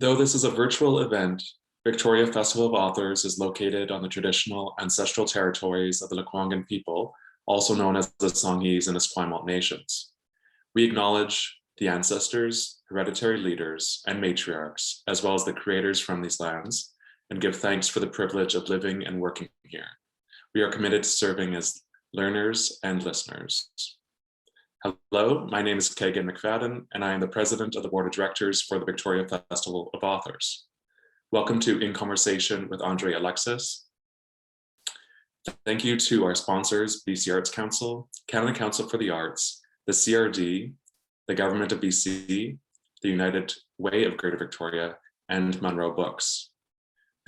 Though this is a virtual event, Victoria Festival of Authors is located on the traditional ancestral territories of the Lekwungen people, also known as the Songhees and Esquimalt nations. We acknowledge the ancestors, hereditary leaders, and matriarchs, as well as the creators from these lands, and give thanks for the privilege of living and working here. We are committed to serving as learners and listeners. Hello, my name is Kagan McFadden, and I am the president of the board of directors for the Victoria Festival of Authors. Welcome to In Conversation with André, Alexis. Thank you to our sponsors, BC Arts Council, Canada Council for the Arts, the CRD, the Government of BC, the United Way of Greater Victoria, and Munro Books.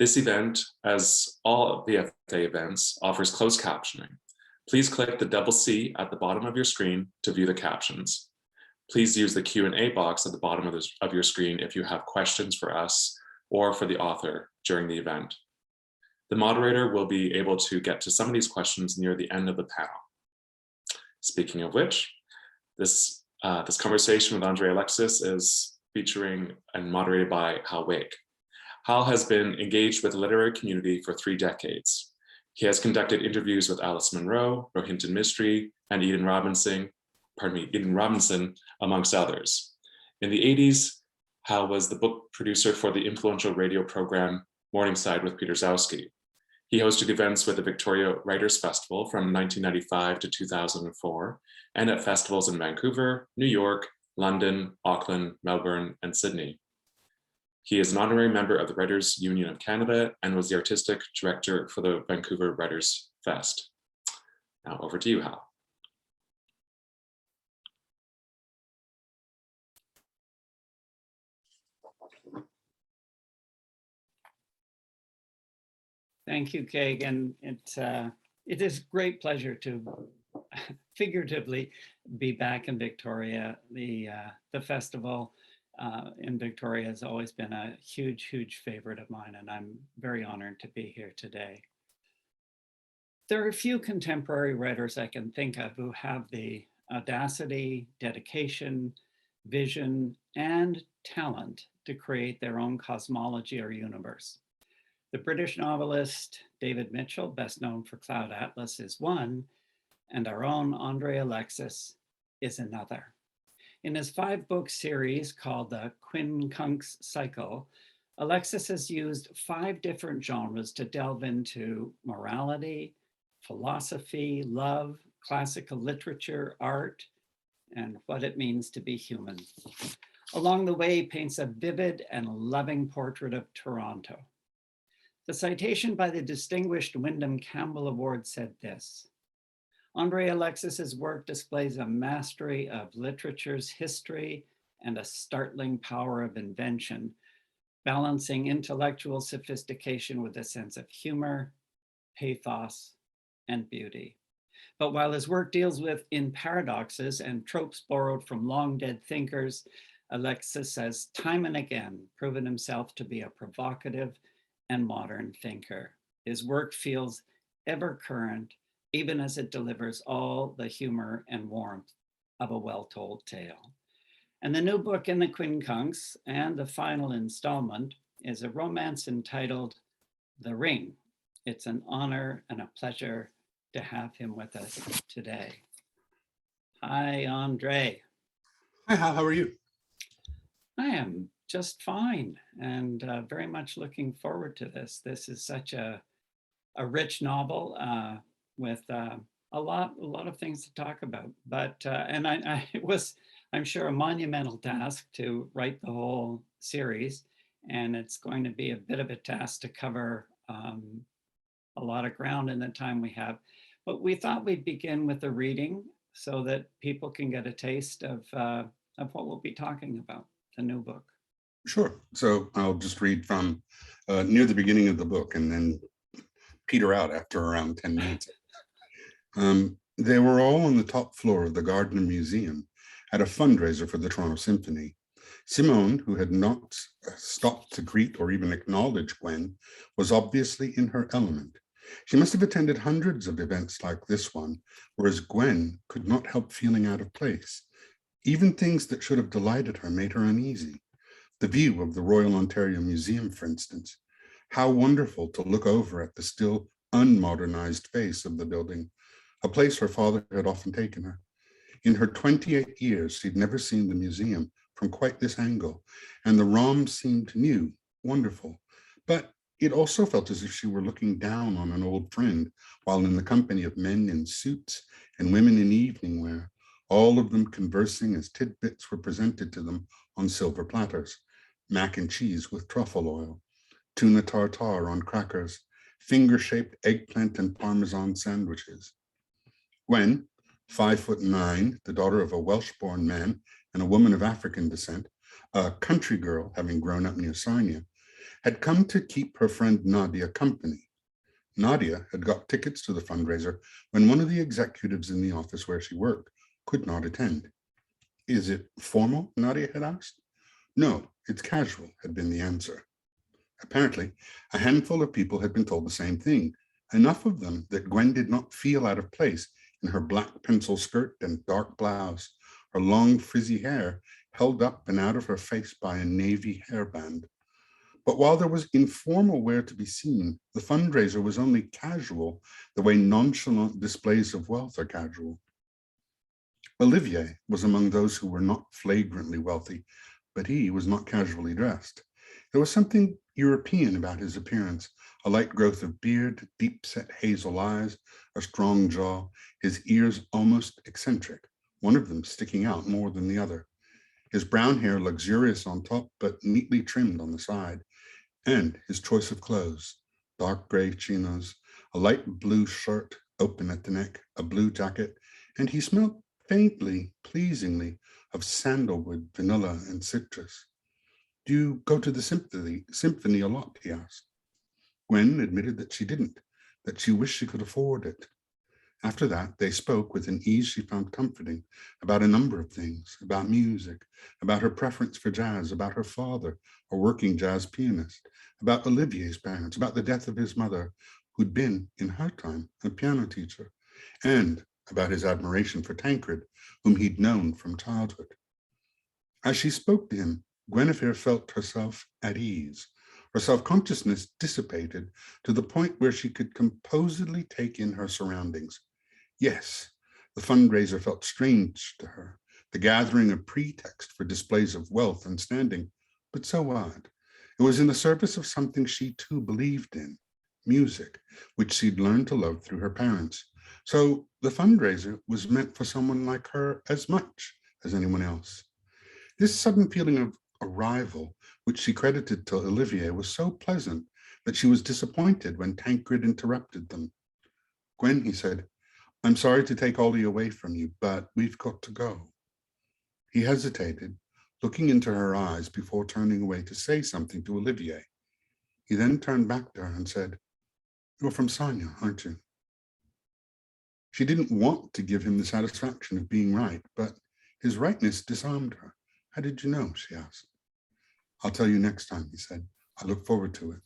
This event, as all VFA events, offers closed captioning. Please click the double C at the bottom of your screen to view the captions. Please use the Q&A box at the bottom of your screen if you have questions for us or for the author during the event. The moderator will be able to get to some of these questions near the end of the panel. Speaking of which, this conversation with André Alexis is featuring and moderated by Hal Wake. Hal has been engaged with the literary community for 3 decades. He has conducted interviews with Alice Munro, Rohinton Mistry, and Eden Robinson, amongst others. In the 80s, Hal was the book producer for the influential radio program Morningside with Peter Zowski. He hosted events with the Victoria Writers Festival from 1995 to 2004, and at festivals in Vancouver, New York, London, Auckland, Melbourne, and Sydney. He is an honorary member of the Writers Union of Canada and was the artistic director for the Vancouver Writers Fest. Now over to you, Hal. Thank you, Kagan. It is a great pleasure to figuratively be back in Victoria. The festival in Victoria has always been a huge, huge favorite of mine, and I'm very honored to be here today. There are a few contemporary writers I can think of who have the audacity, dedication, vision, and talent to create their own cosmology or universe. The British novelist David Mitchell, best known for Cloud Atlas, is one, and our own André Alexis is another. In his 5-book series called the Quincunx cycle, Alexis has used 5 different genres to delve into morality, philosophy, love, classical literature, art, and what it means to be human. Along the way, he paints a vivid and loving portrait of Toronto. The citation by the distinguished Wyndham Campbell Award said this: André Alexis's work displays a mastery of literature's history and a startling power of invention, balancing intellectual sophistication with a sense of humor, pathos, and beauty. But while his work deals with in paradoxes and tropes borrowed from long dead thinkers, Alexis has time and again proven himself to be a provocative and modern thinker. His work feels ever current, even as it delivers all the humor and warmth of a well-told tale. And the new book in the Quincunx, and the final installment, is a romance entitled The Ring. It's an honor and a pleasure to have him with us today. Hi, André. Hi, Hal, how are you? I am just fine, and very much looking forward to this. This is such a rich novel with a lot of things to talk about. But and it was, I'm sure, a monumental task to write the whole series, and it's going to be a bit of a task to cover a lot of ground in the time we have. But we thought we'd begin with a reading so that people can get a taste of what we'll be talking about, the new book. Sure. So I'll just read from near the beginning of the book and then peter out after around 10 minutes. They were all on the top floor of the Gardner Museum at a fundraiser for the Toronto Symphony. Simone, who had not stopped to greet or even acknowledge Gwen, was obviously in her element. She must have attended hundreds of events like this one, whereas Gwen could not help feeling out of place. Even things that should have delighted her made her uneasy. The view of the Royal Ontario Museum, for instance. How wonderful to look over at the still unmodernized face of the building, a place her father had often taken her. In her 28 years, she'd never seen the museum from quite this angle, and the ROM seemed new, wonderful. But it also felt as if she were looking down on an old friend while in the company of men in suits and women in evening wear, all of them conversing as tidbits were presented to them on silver platters, mac and cheese with truffle oil, tuna tartare on crackers, finger-shaped eggplant and parmesan sandwiches. Gwen, 5'9", the daughter of a Welsh-born man and a woman of African descent, a country girl having grown up near Sarnia, had come to keep her friend Nadia company. Nadia had got tickets to the fundraiser when one of the executives in the office where she worked could not attend. Is it formal? Nadia had asked. No, it's casual, had been the answer. Apparently, a handful of people had been told the same thing, enough of them that Gwen did not feel out of place in her black pencil skirt and dark blouse, her long frizzy hair held up and out of her face by a navy hairband. But while there was informal wear to be seen, the fundraiser was only casual, the way nonchalant displays of wealth are casual. Olivier was among those who were not flagrantly wealthy, but he was not casually dressed. There was something European about his appearance, a light growth of beard, deep-set hazel eyes, a strong jaw, his ears almost eccentric, one of them sticking out more than the other. His brown hair luxurious on top, but neatly trimmed on the side, and his choice of clothes, dark gray chinos, a light blue shirt open at the neck, a blue jacket, and he smelled faintly, pleasingly, of sandalwood, vanilla, and citrus. Do you go to the symphony a lot? He asked. Gwen admitted that she didn't, that she wished she could afford it. After that, they spoke with an ease she found comforting about a number of things, about music, about her preference for jazz, about her father, a working jazz pianist, about Olivier's parents, about the death of his mother, who'd been, in her time, a piano teacher, and about his admiration for Tancred, whom he'd known from childhood. As she spoke to him, Guinevere felt herself at ease. Her self-consciousness dissipated to the point where she could composedly take in her surroundings. Yes, the fundraiser felt strange to her, the gathering a pretext for displays of wealth and standing, but so what? It was in the service of something she too believed in, music, which she'd learned to love through her parents. So the fundraiser was meant for someone like her as much as anyone else. This sudden feeling of arrival, which she credited to Olivier, was so pleasant that she was disappointed when Tancred interrupted them. Gwen, he said, I'm sorry to take Ollie away from you, but we've got to go. He hesitated, looking into her eyes before turning away to say something to Olivier. He then turned back to her and said, You're from Sarnia, aren't you? She didn't want to give him the satisfaction of being right, but his rightness disarmed her. How did you know? She asked. I'll tell you next time, he said. I look forward to it.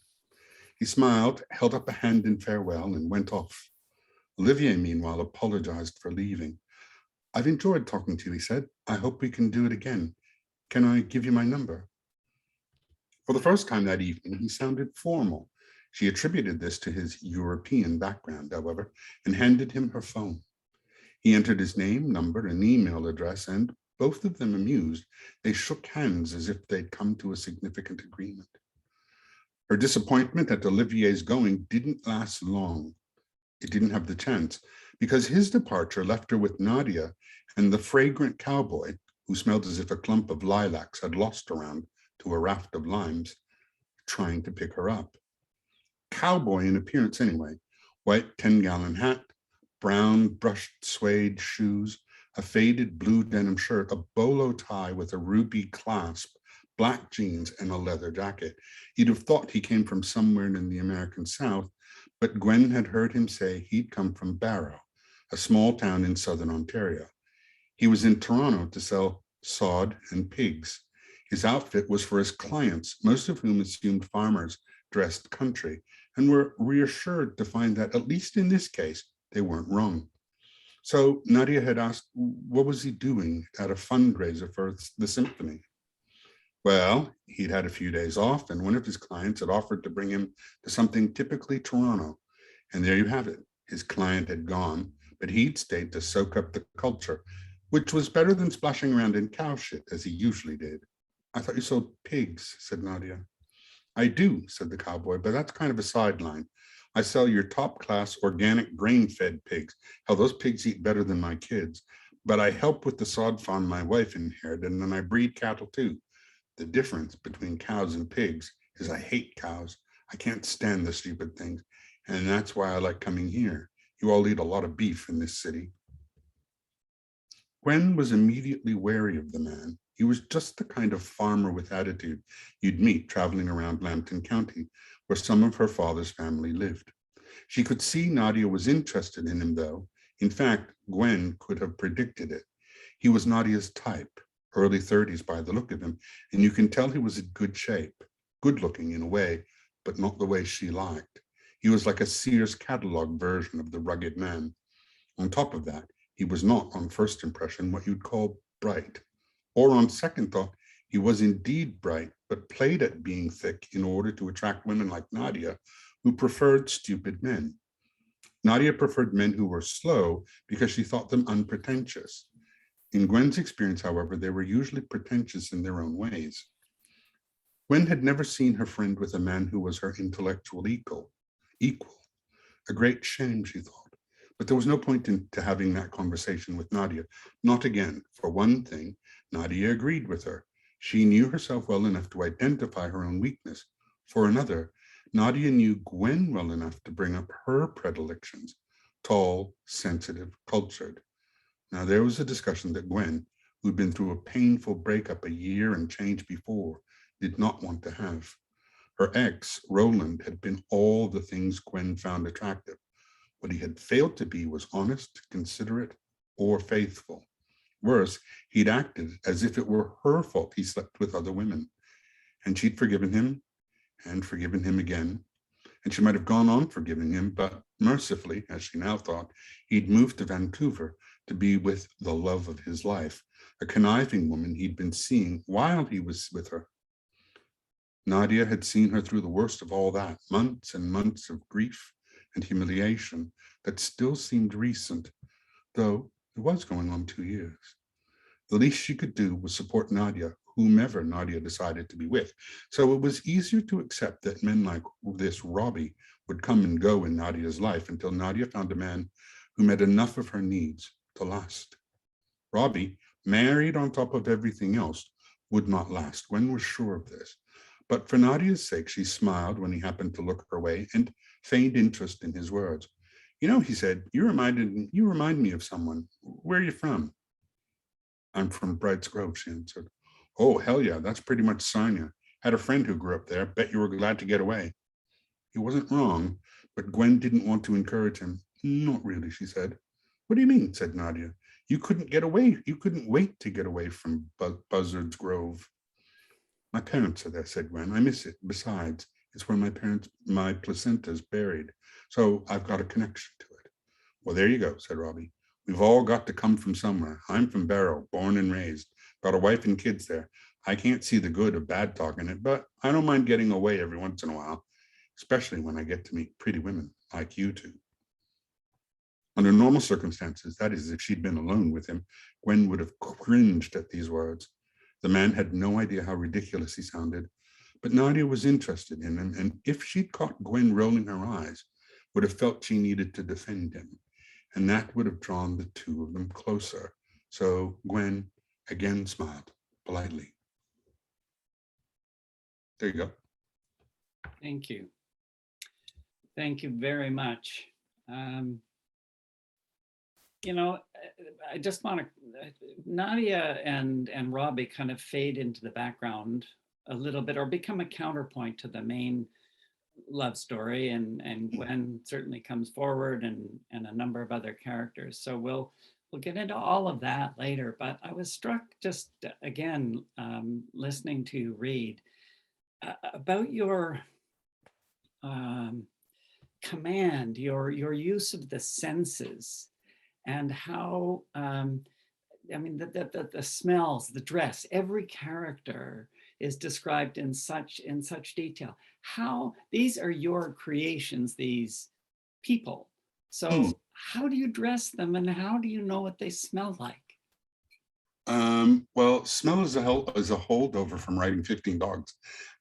He smiled, held up a hand in farewell, and went off. Olivier, meanwhile, apologized for leaving. I've enjoyed talking to you, he said. I hope we can do it again. Can I give you my number? For the first time that evening, he sounded formal. She attributed this to his European background, however, and handed him her phone. He entered his name, number, and email address, and, both of them amused, they shook hands as if they'd come to a significant agreement. Her disappointment at Olivier's going didn't last long. It didn't have the chance, because his departure left her with Nadia and the fragrant cowboy, who smelled as if a clump of lilacs had lost around to a raft of limes, trying to pick her up. Cowboy in appearance anyway, white 10-gallon hat, brown brushed suede shoes, a faded blue denim shirt, a bolo tie with a ruby clasp, black jeans, and a leather jacket. You'd have thought he came from somewhere in the American South, but Gwen had heard him say he'd come from Barrow, a small town in southern Ontario. He was in Toronto to sell sod and pigs. His outfit was for his clients, most of whom assumed farmers dressed country, and were reassured to find that, at least in this case, they weren't wrong. So Nadia had asked, what was he doing at a fundraiser for the symphony? Well, he'd had a few days off, and one of his clients had offered to bring him to something typically Toronto. And there you have it. His client had gone, but he'd stayed to soak up the culture, which was better than splashing around in cow shit as he usually did. I thought you sold pigs, said Nadia. I do, said the cowboy, but that's kind of a sideline. I sell your top class organic grain fed pigs. Hell, those pigs eat better than my kids. But I help with the sod farm my wife inherited, and then I breed cattle too. The difference between cows and pigs is I hate cows. I can't stand the stupid things. And that's why I like coming here. You all eat a lot of beef in this city. Gwen was immediately wary of the man. He was just the kind of farmer with attitude you'd meet traveling around Lambton County, where some of her father's family lived. She could see Nadia was interested in him, though. In fact, Gwen could have predicted it. He was Nadia's type, early 30s by the look of him, and you can tell he was in good shape, good looking in a way, but not the way she liked. He was like a Sears catalog version of the rugged man. On top of that, he was not, on first impression, what you'd call bright. Or on second thought, he was indeed bright, but played at being thick in order to attract women like Nadia, who preferred stupid men. Nadia preferred men who were slow because she thought them unpretentious. In Gwen's experience, however, they were usually pretentious in their own ways. Gwen had never seen her friend with a man who was her intellectual equal. A great shame, she thought. But there was no point to having that conversation with Nadia. Not again. For one thing, Nadia agreed with her. She knew herself well enough to identify her own weakness. For another, Nadia knew Gwen well enough to bring up her predilections: tall, sensitive, cultured. Now, there was a discussion that Gwen, who'd been through a painful breakup a year and change before, did not want to have. Her ex, Roland, had been all the things Gwen found attractive. What he had failed to be was honest, considerate, or faithful. Worse, he'd acted as if it were her fault he slept with other women. And she'd forgiven him, and forgiven him again. And she might have gone on forgiving him, but mercifully, as she now thought, he'd moved to Vancouver to be with the love of his life, a conniving woman he'd been seeing while he was with her. Nadia had seen her through the worst of all that, months and months of grief and humiliation that still seemed recent, though it was going on 2 years. The least she could do was support Nadia, whomever Nadia decided to be with. So it was easier to accept that men like this Robbie would come and go in Nadia's life until Nadia found a man who met enough of her needs to last. Robbie, married on top of everything else, would not last. Gwen was sure of this. But for Nadia's sake, she smiled when he happened to look her way and feigned interest in his words. You know, he said, you remind me of someone. Where are you from? I'm from Brights Grove, she answered. Oh, hell yeah, that's pretty much Sarnia. Had a friend who grew up there. Bet you were glad to get away. He wasn't wrong, but Gwen didn't want to encourage him. Not really, she said. What do you mean, said Nadia. You couldn't get away. You couldn't wait to get away from Buzzards Grove. My parents are there, said Gwen. I miss it. Besides, it's where my placenta's buried. So I've got a connection to it. Well, there you go, said Robbie. We've all got to come from somewhere. I'm from Barrow, born and raised. Got a wife and kids there. I can't see the good or bad talking it, but I don't mind getting away every once in a while, especially when I get to meet pretty women like you two. Under normal circumstances, that is, if she'd been alone with him, Gwen would have cringed at these words. The man had no idea how ridiculous he sounded, but Nadia was interested in him, and if she'd caught Gwen rolling her eyes, would have felt she needed to defend him, and that would have drawn the two of them closer. So Gwen again smiled politely. There you go. Thank you. Thank you very much. You know, I just want to, Nadia and Robbie kind of fade into the background a little bit or become a counterpoint to the main love story, and Gwen certainly comes forward, and a number of other characters. So we'll get into all of that later, but I was struck just again listening to you read about your command, your use of the senses, and how I mean the smells, the dress, every character is described in such detail. How these are your creations, these people. So how do you dress them, and how do you know what they smell like? Well, smell is a holdover from writing 15 Dogs.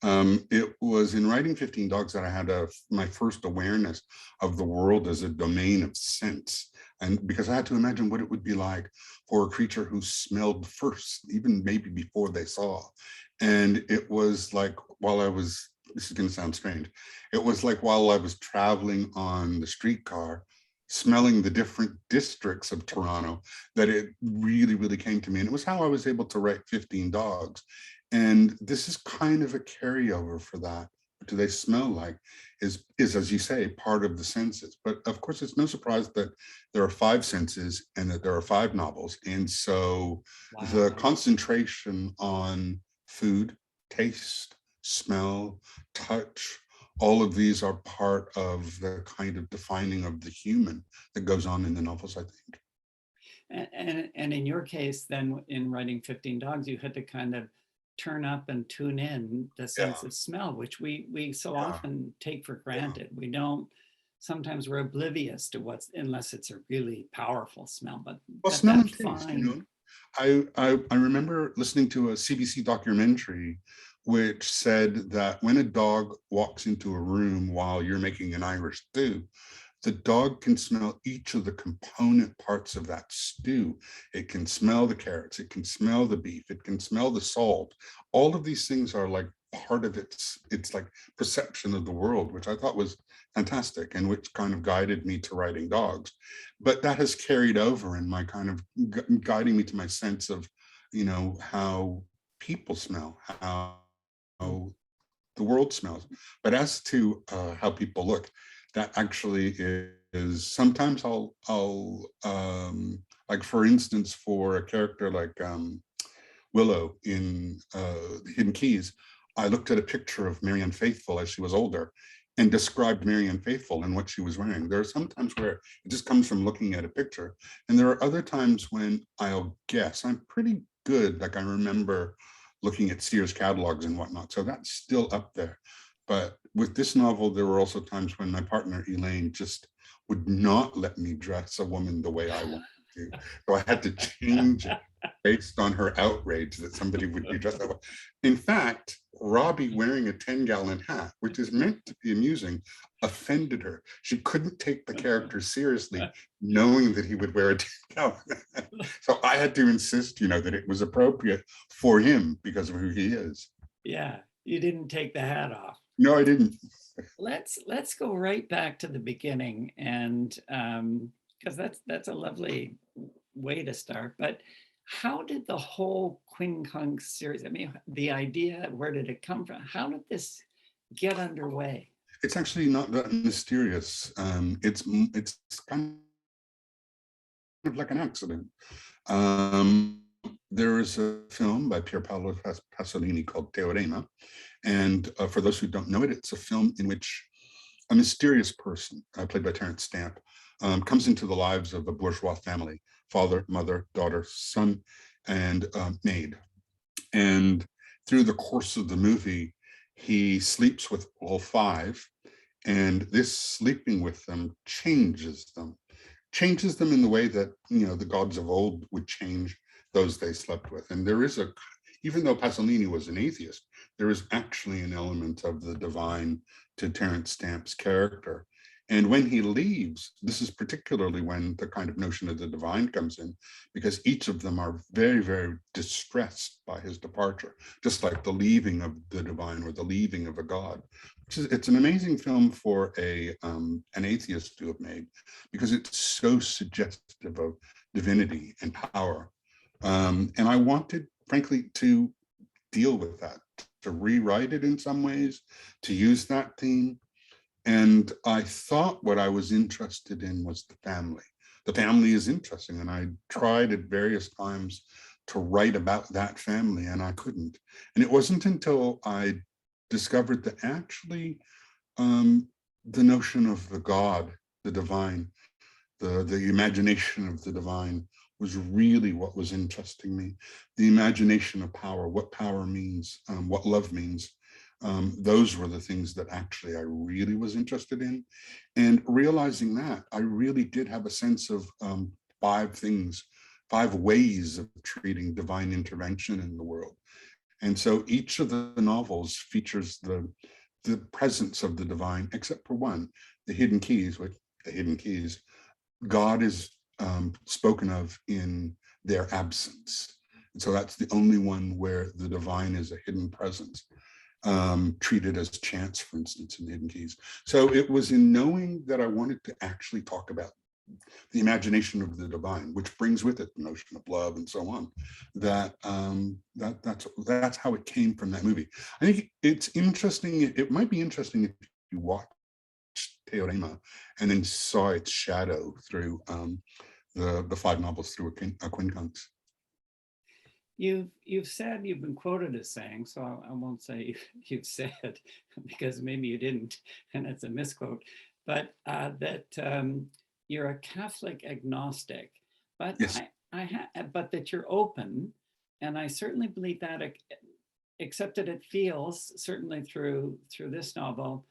It was in writing 15 Dogs that I had my first awareness of the world as a domain of sense. And because I had to imagine what it would be like for a creature who smelled first, even maybe before they saw. And it was like this is going to sound strange, it was like while I was traveling on the streetcar, smelling the different districts of Toronto, that it really, really came to me. And it was how I was able to write 15 Dogs. And this is kind of a carryover for that. What do they smell like is, as you say, part of the senses. But of course, it's no surprise that there are 5 senses and that there are 5 novels. And so the concentration on food, taste, smell, touch, all of these are part of the kind of defining of the human that goes on in the novels, I think. And in your case, then, in writing 15 Dogs, you had to kind of turn up and tune in the sense of smell, which we so often take for granted. We don't, sometimes we're oblivious to what's, unless it's a really powerful smell, but smell and taste, you know? I remember listening to a CBC documentary which said that when a dog walks into a room while you're making an Irish stew, the dog can smell each of the component parts of that stew. It can smell the carrots, it can smell the beef, it can smell the salt. All of these things are like part of its like perception of the world, which I thought was fantastic and which kind of guided me to writing Dogs. But that has carried over in my kind of guiding me to my sense of, you know, how people smell, how the world smells. But as to how people look, that actually is sometimes I'll like, for instance, for a character like Willow in The Hidden Keys, I looked at a picture of Marianne Faithfull as she was older and described Marianne Faithfull and what she was wearing. There are some times where it just comes from looking at a picture. And there are other times when I'll guess. I'm pretty good. Like, I remember looking at Sears catalogs and whatnot. So that's still up there. But with this novel, there were also times when my partner, Elaine, just would not let me dress a woman the way I wanted to. So I had to change it based on her outrage that somebody would be dressed that way. In fact, Robbie wearing a 10-gallon hat, which is meant to be amusing, offended her. She couldn't take the character seriously, knowing that he would wear a 10-gallon hat. So I had to insist, you know, that it was appropriate for him because of who he is. Yeah, you didn't take the hat off. No, I didn't. Let's go right back to the beginning, and because that's a lovely way to start. But how did the whole Quincunx series, I mean, the idea, where did it come from? How did this get underway? It's actually not that mysterious. It's kind of like an accident. There is a film by Pier Paolo Pasolini called Teorema. And for those who don't know it, it's a film in which a mysterious person, played by Terence Stamp, comes into the lives of a bourgeois family: father, mother, daughter, son, and maid. And through the course of the movie, he sleeps with all 5. And this sleeping with them changes them in the way that, you know, the gods of old would change those they slept with. And there is even though Pasolini was an atheist, there is actually an element of the divine to Terence Stamp's character. And when he leaves, this is particularly when the kind of notion of the divine comes in, because each of them are very, very distressed by his departure, just like the leaving of the divine or the leaving of a god. It's an amazing film for an atheist to have made, because it's so suggestive of divinity and power. And I wanted, frankly, to deal with that, to rewrite it in some ways, to use that theme. And I thought what I was interested in was the family. The family is interesting, and I tried at various times to write about that family, and I couldn't. And it wasn't until I discovered that actually the notion of the God, the divine, the imagination of the divine was really what was interesting me. The imagination of power, what power means, what love means. Those were the things that actually I really was interested in. And realizing that, I really did have a sense of 5 ways of treating divine intervention in the world. And so each of the novels features the presence of the divine, except for one, the hidden keys, God is spoken of in their absence. And so that's the only one where the divine is a hidden presence, treated as chance, for instance, in the hidden keys. So it was in knowing that I wanted to actually talk about the imagination of the divine, which brings with it the notion of love and so on, that that's how it came from that movie. I think it's interesting. It might be interesting if you watch Teorema and then saw its shadow through the 5 novels through a Quincunx. You've said, you've been quoted as saying, so I won't say you've said, because maybe you didn't, and it's a misquote, but that you're a Catholic agnostic, but Yes. but that you're open, and I certainly believe that, except that it feels, certainly through this novel,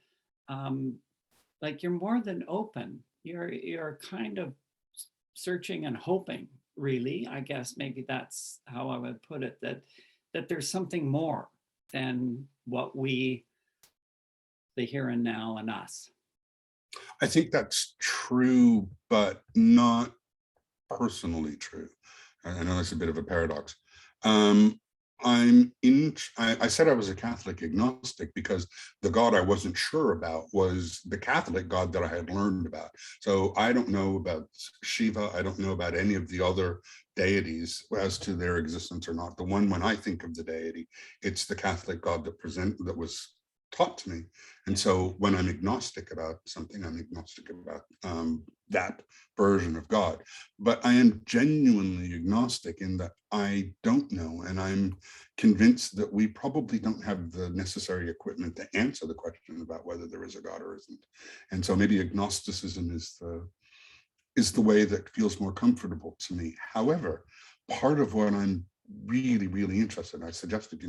like you're more than open. You're kind of searching and hoping, really. I guess maybe that's how I would put it, that there's something more than what the here and now and us. I think that's true, but not personally true. I know that's a bit of a paradox. I said I was a Catholic agnostic because the God I wasn't sure about was the Catholic God that I had learned about. So I don't know about Shiva. I don't know about any of the other deities as to their existence or not. The one, when I think of the deity, it's the Catholic God that was taught to me. And so when I'm agnostic about something, I'm agnostic about that version of God. But I am genuinely agnostic in that I don't know, and I'm convinced that we probably don't have the necessary equipment to answer the question about whether there is a God or isn't. And so maybe agnosticism is the way that feels more comfortable to me. However, part of what I'm really, really interested in, I suggested,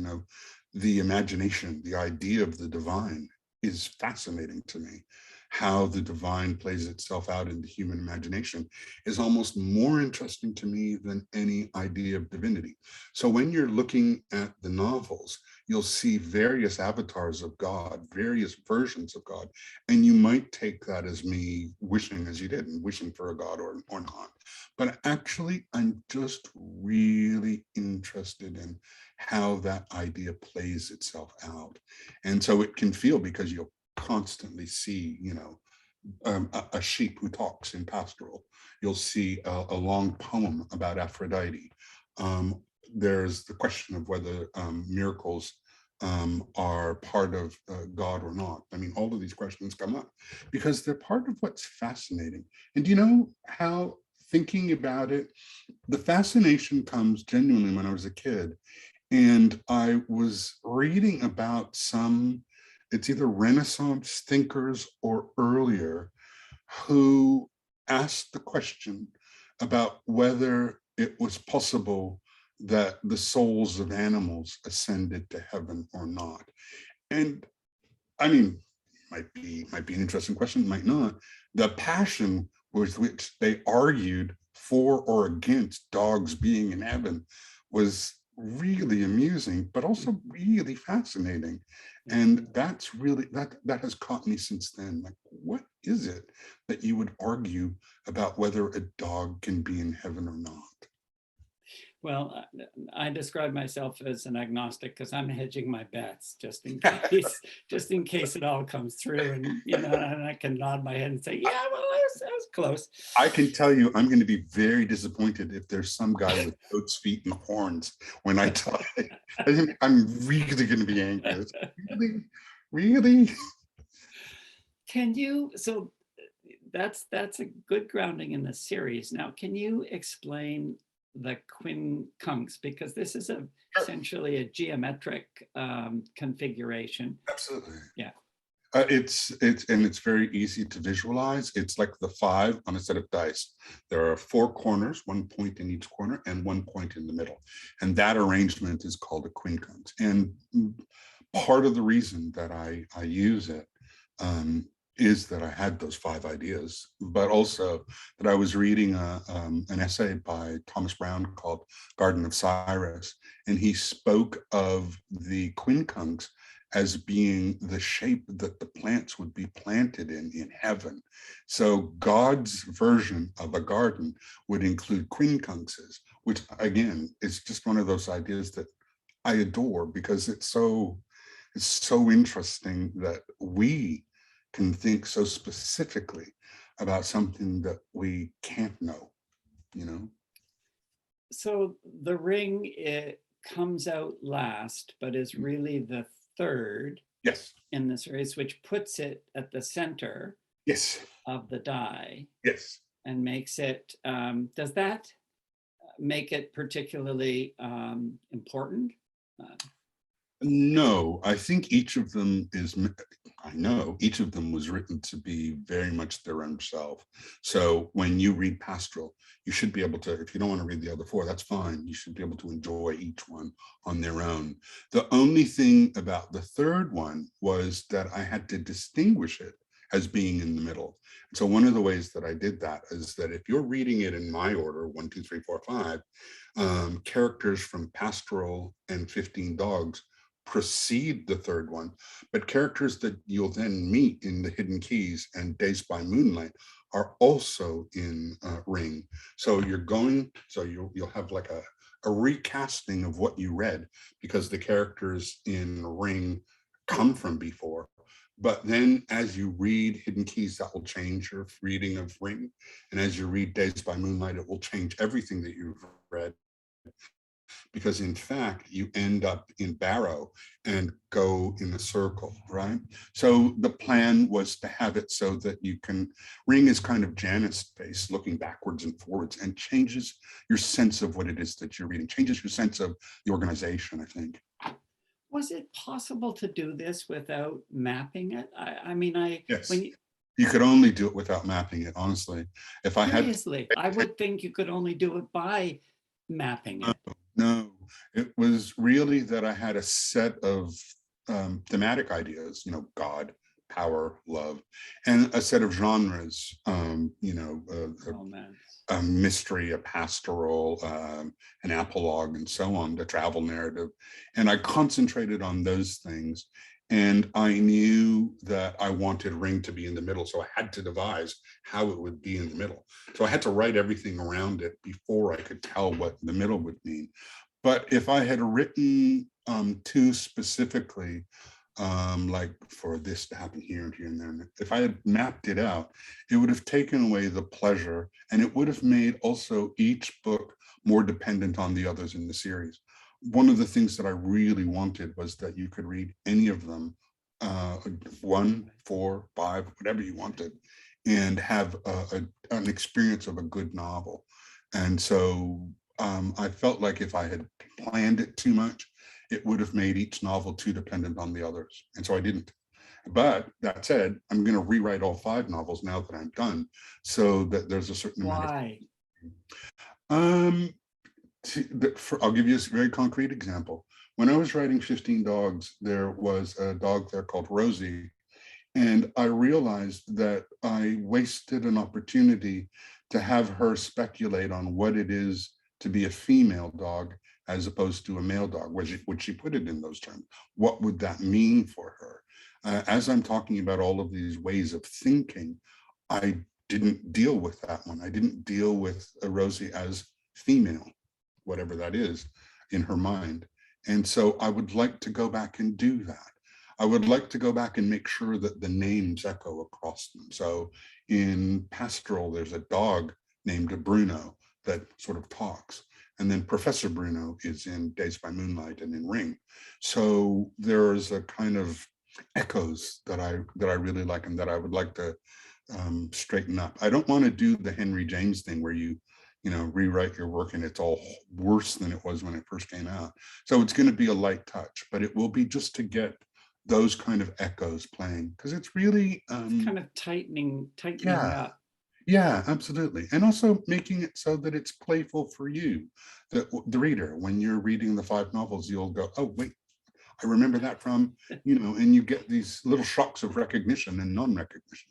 the imagination, the idea of the divine is fascinating to me. How the divine plays itself out in the human imagination is almost more interesting to me than any idea of divinity. So when you're looking at the novels, you'll see various avatars of God, various versions of God, and you might take that as me wishing, as you did, and wishing for a God or not. But actually, I'm just really interested in how that idea plays itself out. And so it can feel, because you'll constantly see, a sheep who talks in pastoral. You'll see a long poem about Aphrodite. There's the question of whether miracles are part of God or not. I mean, all of these questions come up because they're part of what's fascinating. And do you know how, thinking about it, the fascination comes genuinely when I was a kid. And I was reading about it's either Renaissance thinkers or earlier, who asked the question about whether it was possible that the souls of animals ascended to heaven or not. And I mean, might be an interesting question, might not. The passion with which they argued for or against dogs being in heaven was really amusing, but also really fascinating. And that's really, that has caught me since then. Like, what is it that you would argue about whether a dog can be in heaven or not? Well, I describe myself as an agnostic because I'm hedging my bets just in case, it all comes through, and and I can nod my head and say, yeah, well, that was close. I can tell you, I'm going to be very disappointed if there's some guy with goat's feet and horns when I tell you. I'm really going to be angry. Really, really. Can you? So that's a good grounding in the series. Now, can you explain the Quincunx, because this is essentially a geometric configuration? Absolutely. Yeah. It's very easy to visualize. It's like the 5 on a set of dice. There are 4 corners, 1 point in each corner and 1 point in the middle. And that arrangement is called a quincunx. And part of the reason that I use it is that I had those 5 ideas, but also that I was reading an essay by Thomas Brown called Garden of Cyrus, and he spoke of the quincunx as being the shape that the plants would be planted in heaven. So God's version of a garden would include quincunxes, which again is just one of those ideas that I adore, because it's so interesting that we can think so specifically about something that we can't know, you know? So the ring, it comes out last, but is really the third Yes. in the series, which puts it at the center Yes. of the die Yes. and makes it, does that make it particularly important? No, I think each of them is, I know each of them was written to be very much their own self. So when you read Pastoral, you should be able to, if you don't want to read the other 4, that's fine. You should be able to enjoy each one on their own. The only thing about the third one was that I had to distinguish it as being in the middle. So one of the ways that I did that is that if you're reading it in my order, 1, 2, 3, 4, 5, characters from Pastoral and 15 Dogs precede the third one, but characters that you'll then meet in the Hidden Keys and Days by Moonlight are also in Ring. So you'll have like a recasting of what you read, because the characters in Ring come from before. But then as you read Hidden Keys, that will change your reading of Ring. And as you read Days by Moonlight, it will change everything that you've read, because in fact, you end up in Barrow and go in a circle, right? So the plan was to have it so that you can, Ring is kind of Janus-based, looking backwards and forwards, and changes your sense of what it is that you're reading, changes your sense of the organization, I think. Was it possible to do this without mapping it? Yes. When You could only do it without mapping it, honestly. If I had, seriously, I would think you could only do it by mapping it. no, it was really that I had a set of thematic ideas, you know, God, power, love, and a set of genres, you know, Romance. a mystery, a pastoral, an apologue, and so on, the travel narrative. And I concentrated on those things. And I knew that I wanted Ring to be in the middle. So I had to devise how it would be in the middle. So I had to write everything around it before I could tell what the middle would mean. But if I had written 2 specifically, like for this to happen here and here and there, and if I had mapped it out, it would have taken away the pleasure, and it would have made also each book more dependent on the others in the series. One of the things that I really wanted was that you could read any of them, 1, 4, 5, whatever you wanted, and have an experience of a good novel. And so I felt like if I had planned it too much, it would have made each novel too dependent on the others. And so I didn't. But that said, I'm going to rewrite all 5 novels now that I'm done, so that there's a certain amount of. Why? I'll give you a very concrete example. When I was writing 15 Dogs, there was a dog there called Rosie, and I realized that I wasted an opportunity to have her speculate on what it is to be a female dog as opposed to a male dog. Would she put it in those terms? What would that mean for her? As I'm talking about all of these ways of thinking, I didn't deal with that one. I didn't deal with Rosie as female, whatever that is, in her mind. And so I would like to go back and do that. I would like to go back and make sure that the names echo across them. So in Pastoral, there's a dog named Bruno that sort of talks. And then Professor Bruno is in Days by Moonlight and in Ring. So there's a kind of echoes that I really like, and that I would like to straighten up. I don't want to do the Henry James thing where you rewrite your work and it's all worse than it was when it first came out. So it's going to be a light touch, but it will be just to get those kind of echoes playing, because it's really kind of tightening yeah, up. yeah, absolutely. And also making it so that it's playful for you, the reader. When you're reading the 5 novels, you'll go, oh, wait, I remember that from, and you get these little shocks of recognition and non-recognition.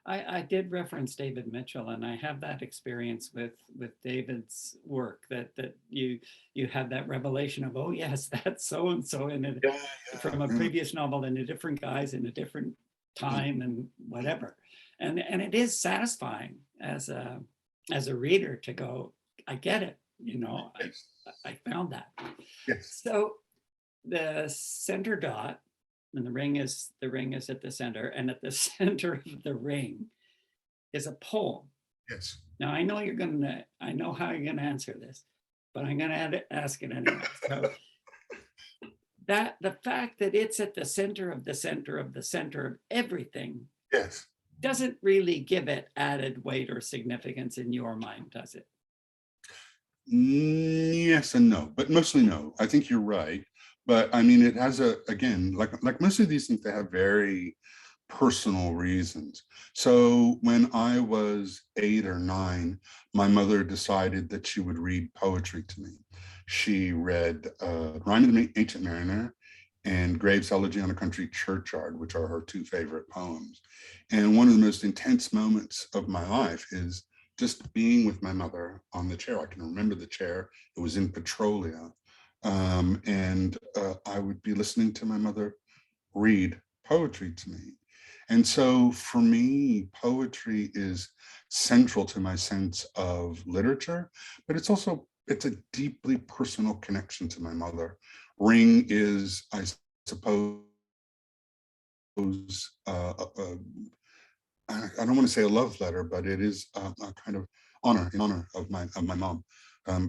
I did reference David Mitchell, and I have that experience with David's work, that you have that revelation of, oh yes, that's so and so in it, from a previous novel in a different guise in a different time and whatever, and it is satisfying as a reader to go, I get it, I found that. Yes. So the center dot, and the ring is at the center, and at the center of the ring is a poem. Yes. Now I know how you're gonna answer this, but I'm gonna ask it anyway. So that the fact that it's at the center of the center of the center of everything, Yes, doesn't really give it added weight or significance in your mind, does it? yes and no, but mostly no. I think you're right. But I mean, it has again, like most of these things, they have very personal reasons. So when I was 8 or 9, my mother decided that she would read poetry to me. She read Rhyme of the Ancient Mariner and Graves' Elegy on a Country Churchyard, which are her 2 favorite poems. And one of the most intense moments of my life is just being with my mother on the chair. I can remember the chair. It was in Petrolia. And I would be listening to my mother read poetry to me. And so for me, poetry is central to my sense of literature, but it's a deeply personal connection to my mother. Ring is, I suppose, I don't want to say a love letter, but it is a kind of in honor of my mom,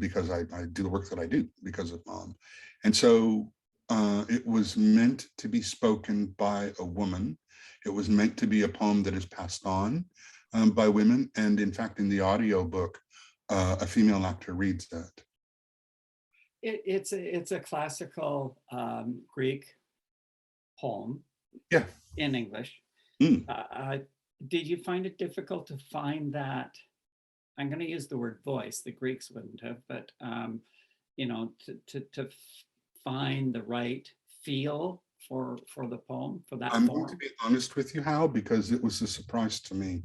because I do the work that I do because of mom. And so it was meant to be spoken by a woman. It was meant to be a poem that is passed on by women. And in fact, in the audio book, a female actor reads that. It's a classical Greek poem, Yeah. in English. Mm. Did you find it difficult to find that? I'm going to use the word voice. The Greeks wouldn't have, but to find the right feel for the poem, for that I'm form? going to be honest with you, Hal, because it was a surprise to me.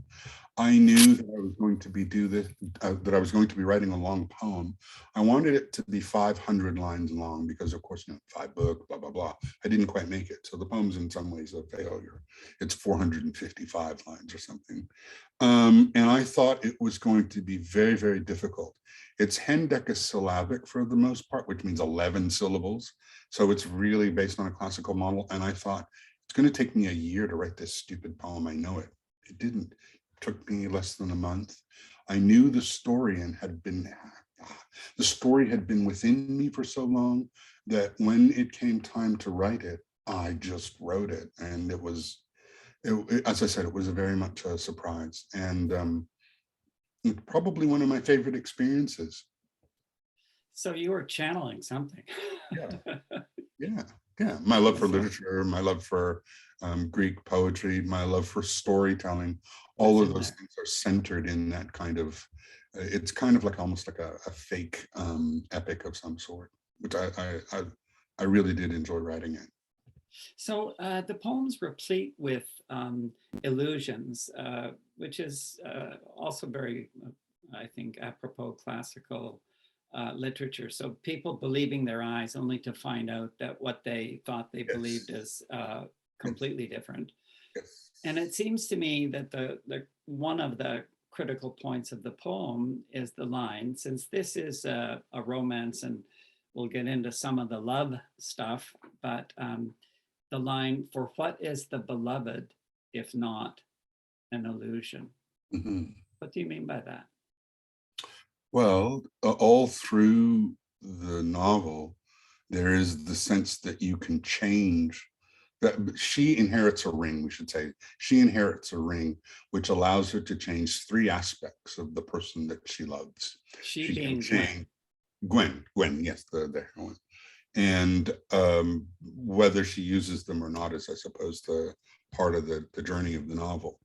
I knew that I was going to be that I was going to be writing a long poem. I wanted it to be 500 lines long because, of course, 5 books, blah, blah, blah. I didn't quite make it. So the poem's in some ways a failure. It's 455 lines or something. And I thought it was going to be very, very difficult. It's hendecasyllabic for the most part, which means 11 syllables. So it's really based on a classical model. And I thought, it's going to take me a year to write this stupid poem. I know it. It didn't. Took me less than a month. I knew the story and the story had been within me for so long that when it came time to write it, I just wrote it. And it was, as I said, it was very much a surprise, and probably one of my favorite experiences. So you were channeling something. Yeah. My love for literature, my love for Greek poetry, my love for storytelling, all of those things are centered in that kind of, it's kind of like almost like a fake epic of some sort, which I really did enjoy writing it. So the poem's replete with illusions, which is also very, I think, apropos classical literature. So people believing their eyes only to find out that what they thought they believed is completely different. Yes. And it seems to me that the one of the critical points of the poem is the line, since this is a romance, and we'll get into some of the love stuff, but the line, "For what is the beloved if not an illusion?" Mm-hmm. What do you mean by that? Well, all through the novel, there is the sense that you can change, that she inherits a ring, we should say. She inherits a ring, which allows her to change 3 aspects of the person that she loves. She being Gwen. Gwen, yes, the heroine. And whether she uses them or not is, I suppose, the part of the journey of the novel.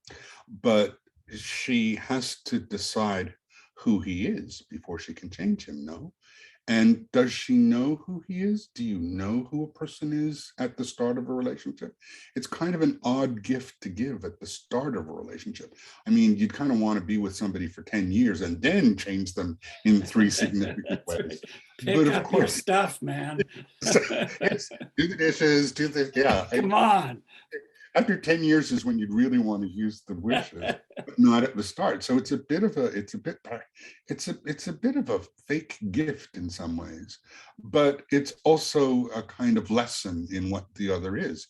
But she has to decide who he is before she can change him, no? And does she know who he is? Do you know who a person is at the start of a relationship? It's kind of an odd gift to give at the start of a relationship. I mean, you'd kind of want to be with somebody for 10 years and then change them in 3 significant ways. Pick But of up your course, stuff, man. yes, do the dishes, do the, yeah. Come on. After 10 years is when you'd really want to use the wishes, but not at the start. So it's a bit of a fake gift in some ways, but it's also a kind of lesson in what the other is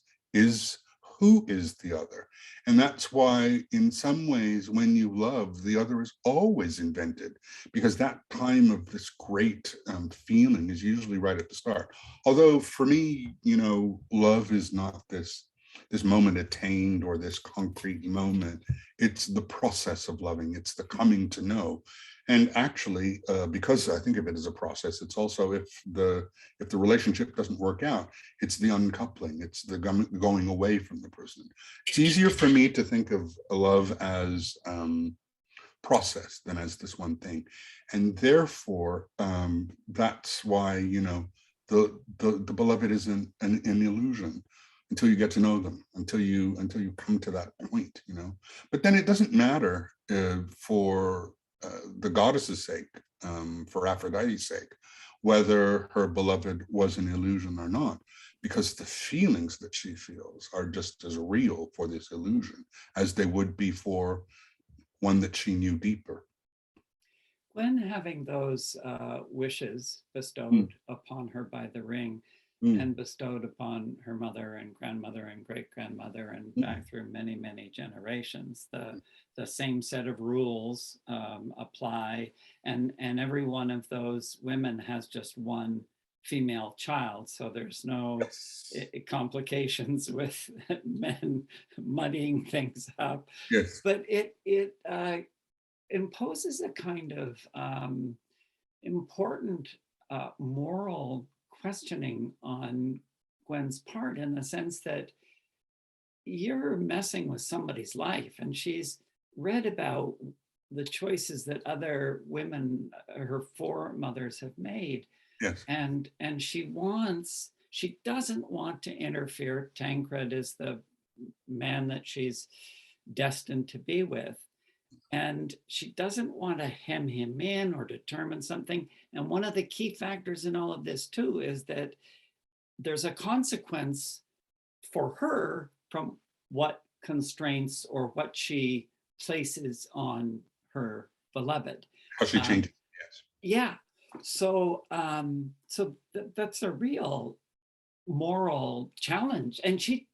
who is the other. And that's why in some ways, when you love, the other is always invented, because that time of this great feeling is usually right at the start. Although for me, love is not this moment attained or this concrete moment. It's the process of loving. It's the coming to know. And actually, because I think of it as a process, it's also if the relationship doesn't work out, it's the uncoupling. It's the going away from the person. It's easier for me to think of love as process than as this one thing, and therefore that's why the beloved isn't an illusion until you get to know them, until you come to that point, But then it doesn't matter for the goddess's sake, for Aphrodite's sake, whether her beloved was an illusion or not, because the feelings that she feels are just as real for this illusion as they would be for one that she knew deeper. When having those wishes bestowed upon her by the ring, and bestowed upon her mother and grandmother and great-grandmother and back through many, many generations, the same set of rules apply, and every one of those women has just one female child, so there's no complications with men muddying things up. Yes. But it imposes a kind of important moral questioning on Gwen's part, in the sense that you're messing with somebody's life, and she's read about the choices that other women, her foremothers, have made. Yes. And she doesn't want to interfere. Tancred is the man that she's destined to be with. And she doesn't want to hem him in or determine something. And one of the key factors in all of this too is that there's a consequence for her from what constraints or what she places on her beloved. How she changes, yes. Yeah. So that's a real moral challenge. And she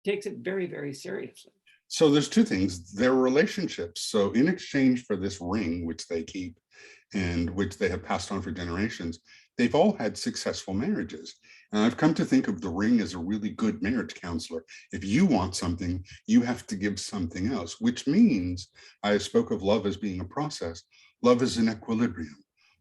takes it very, very seriously. So there's 2 things. Their relationships. So in exchange for this ring, which they keep and which they have passed on for generations, they've all had successful marriages. And I've come to think of the ring as a really good marriage counselor. If you want something, you have to give something else, which means I spoke of love as being a process. Love is an equilibrium.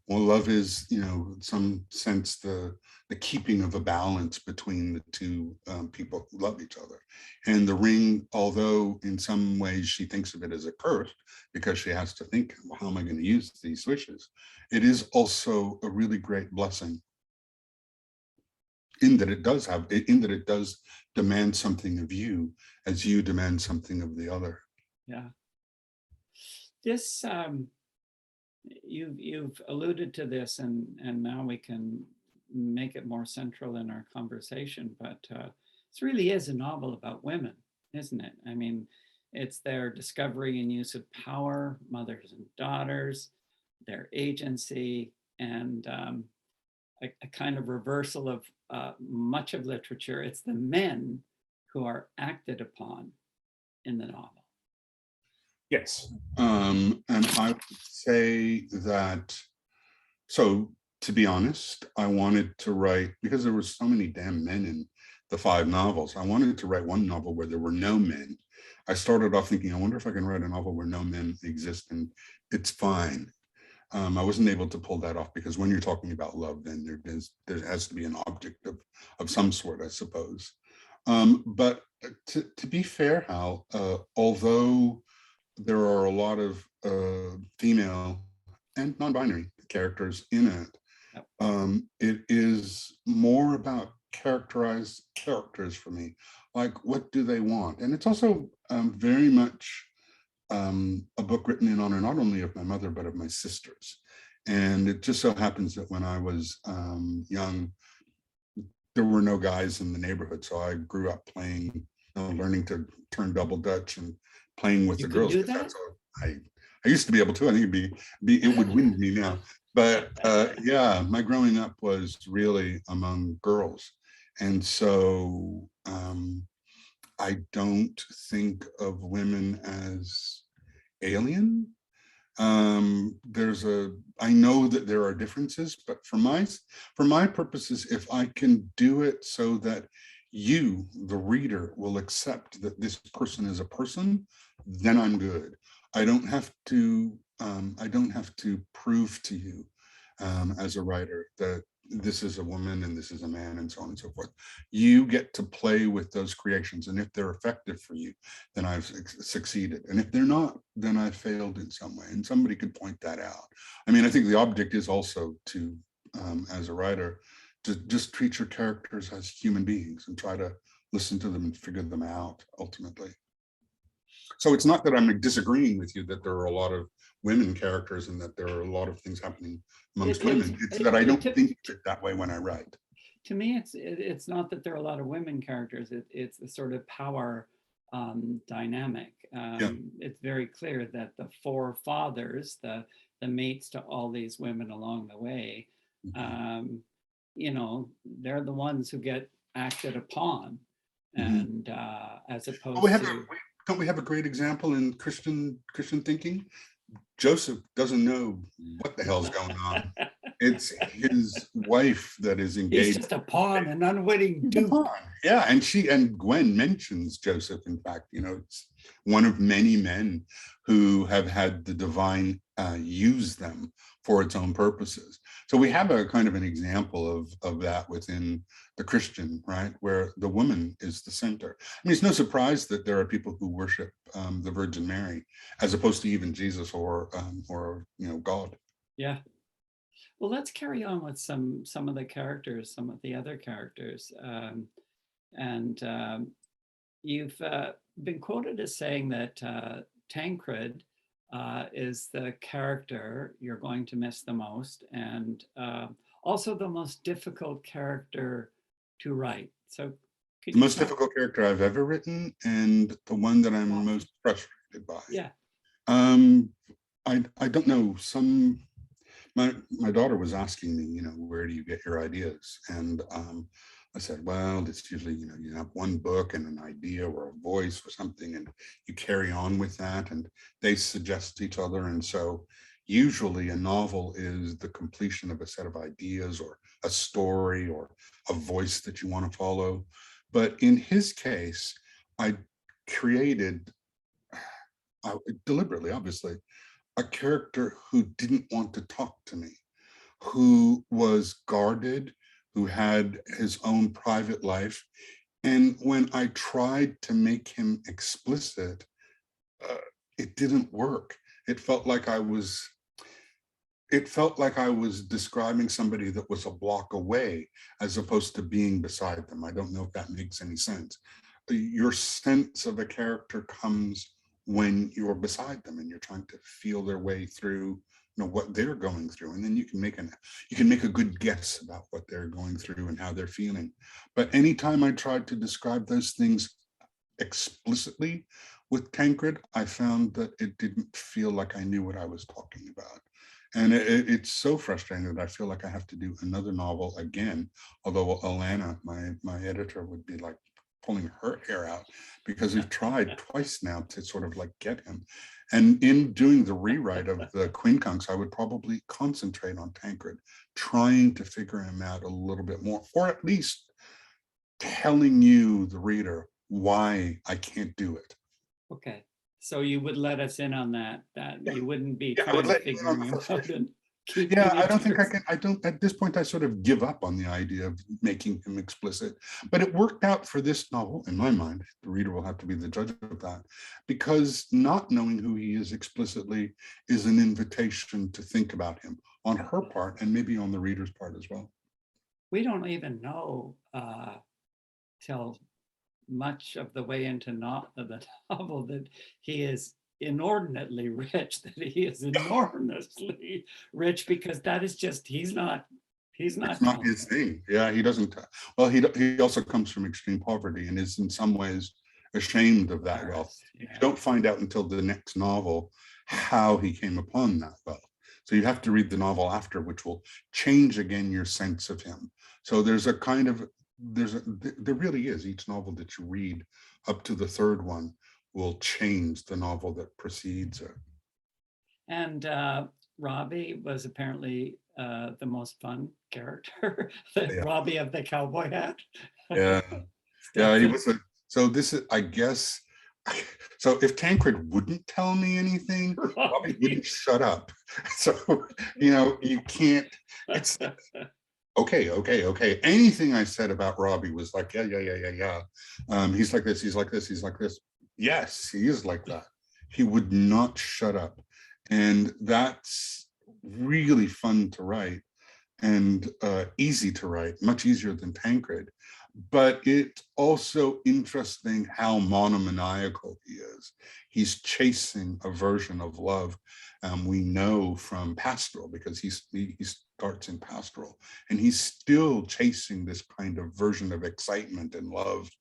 Well, love is, in some sense, the keeping of a balance between the 2 people who love each other. And the ring, although in some ways she thinks of it as a curse because she has to think, well, how am I going to use these wishes? It is also a really great blessing in that it does demand something of you as you demand something of the other. Yeah. This, you've alluded to this, and now we can make it more central in our conversation, but this really is a novel about women, isn't it? I mean, it's their discovery and use of power, mothers and daughters, their agency, and a kind of reversal of much of literature. It's the men who are acted upon in the novel. Yes. And I would say that, so to be honest, I wanted to write, because there were so many damn men in the 5 novels, I wanted to write one novel where there were no men. I started off thinking, I wonder if I can write a novel where no men exist, and it's fine. I wasn't able to pull that off because when you're talking about love, then there has to be an object of some sort, I suppose. But to be fair, Hal, although there are a lot of female and non-binary characters in it, it is more about characterized characters for me. Like, what do they want? And it's also very much a book written in honor not only of my mother, but of my sisters. And it just so happens that when I was young, there were no guys in the neighborhood. So I grew up playing, learning to turn double Dutch and playing with the girls. Do that? That's all I used to be able to. I think it would wind me now. But yeah, my growing up was really among girls. And so I don't think of women as alien. I know that there are differences, but for my purposes, if I can do it so that you, the reader, will accept that this person is a person, then I'm good. I don't have to prove to you as a writer that this is a woman and this is a man and so on and so forth. You get to play with those creations, and if they're effective for you, then I've succeeded, and if they're not, then I've failed in some way, and somebody could point that out. I mean, I think the object is also to, as a writer, to just treat your characters as human beings and try to listen to them and figure them out ultimately. So it's not that I'm disagreeing with you that there are a lot of women characters and that there are a lot of things happening amongst women. It's that I don't think it that way when I write. To me, it's not that there are a lot of women characters. It's the sort of power dynamic. It's very clear that the four fathers, the mates to all these women along the way, you know, they're the ones who get acted upon, and as opposed to. Don't we have a great example in Christian thinking? Joseph doesn't know what the hell's going on. It's his wife that is engaged. He's just a pawn, an unwitting dupe. Yeah, and Gwen mentions Joseph. In fact, you know, it's one of many men who have had the divine use them for its own purposes. So we have a kind of an example of that within the Christian, right, where the woman is the center. I mean, it's no surprise that there are people who worship the Virgin Mary as opposed to even Jesus or you know, God. Yeah. Well, let's carry on with some of the characters, some of the other characters. You've been quoted as saying that Tancred is the character you're going to miss the most, and also the most difficult character to write. So the most difficult character I've ever written, and the one that I'm most frustrated by. Yeah. I don't know. My daughter was asking me, you know, where do you get your ideas? And I said, well, it's usually, you know, you have one book and an idea or a voice or something, and you carry on with that, and they suggest each other. And so usually a novel is the completion of a set of ideas or a story or a voice that you want to follow. But in his case, I created, deliberately, obviously, a character who didn't want to talk to me, who was guarded, who had his own private life. And when I tried to make him explicit, it didn't work. It felt like I was describing somebody that was a block away as opposed to being beside them. I don't know if that makes any sense. Your sense of a character comes when you're beside them and you're trying to feel their way through, you know, what they're going through, and then you can make a good guess about what they're going through and how they're feeling. But anytime I tried to describe those things explicitly with Tancred, I found that it didn't feel like I knew what I was talking about. And it's so frustrating that I feel like I have to do another novel again, although Alana, my editor, would be like pulling her hair out because we've tried twice now to sort of like get him. And in doing the rewrite of the Quincunx, I would probably concentrate on Tancred, trying to figure him out a little bit more, or at least telling you, the reader, why I can't do it. Okay. So you would let us in on that you wouldn't be trying to figure him out. Yeah, I don't think I can, I don't, at this point, I sort of give up on the idea of making him explicit, but it worked out for this novel, in my mind. The reader will have to be the judge of that, because not knowing who he is explicitly is an invitation to think about him on her part and maybe on the reader's part as well. We don't even know till much of the way into the novel that he is inordinately rich, that he is enormously rich, because that is just, he's not It's not his thing. Yeah, he doesn't. Well, he also comes from extreme poverty and is in some ways ashamed of that wealth. Yeah. You don't find out until the next novel how he came upon that wealth. So you have to read the novel after, which will change again your sense of him. So there's a kind of, there really is, each novel that you read up to the third one will change the novel that precedes it. And Robbie was apparently the most fun character, the Yeah. Robbie of the cowboy hat. Yeah, yeah, he was so this is, I guess, so if Tancred wouldn't tell me anything, Robbie wouldn't shut up. So, you can't, it's, okay. Anything I said about Robbie was like, yeah. He's like this, he's like this, he's like this. Yes, he is like that. He would not shut up. And that's really fun to write and easy to write, much easier than Tancred. But it's also interesting how monomaniacal he is. He's chasing a version of love we know from Pastoral, because he starts in Pastoral, and he's still chasing this kind of version of excitement and love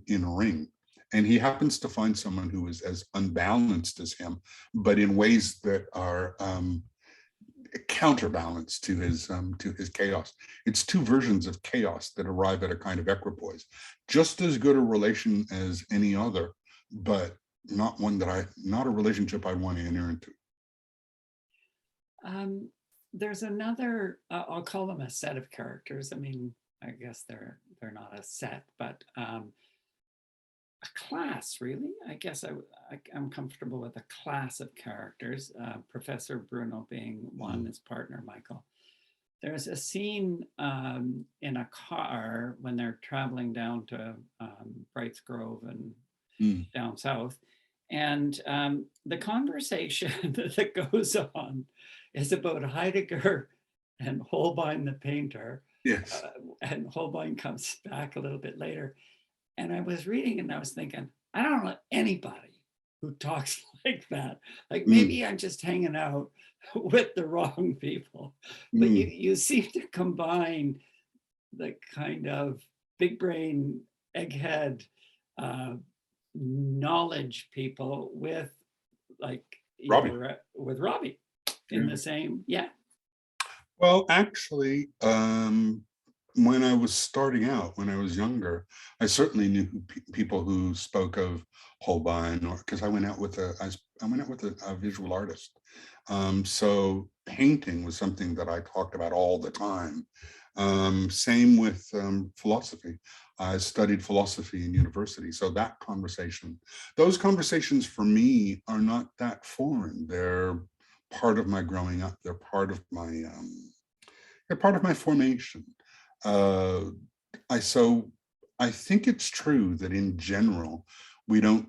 in Ring. And he happens to find someone who is as unbalanced as him, but in ways that are counterbalance to his chaos. It's two versions of chaos that arrive at a kind of equipoise. Just as good a relation as any other, but not a relationship I want to enter into. There's another, I'll call them a set of characters. I mean, I guess they're not a set, but a class, really. I guess I'm comfortable with a class of characters, Professor Bruno being one, his partner, Michael. There's a scene in a car when they're traveling down to Brights Grove and down south. And the conversation that goes on is about Heidegger and Holbein the painter. Yes. And Holbein comes back a little bit later. And I was reading and I was thinking, I don't know anybody who talks like that. Like maybe I'm just hanging out with the wrong people. But you seem to combine the kind of big brain, egghead, knowledge people with like Robbie. With Robbie in the same, yeah. Well, actually, when I was starting out, when I was younger, I certainly knew people who spoke of Holbein, or because I went out with a visual artist. So painting was something that I talked about all the time. Same with philosophy. I studied philosophy in university, so those conversations for me are not that foreign. They're part of my growing up. They're part of my formation. I think it's true that in general, we don't,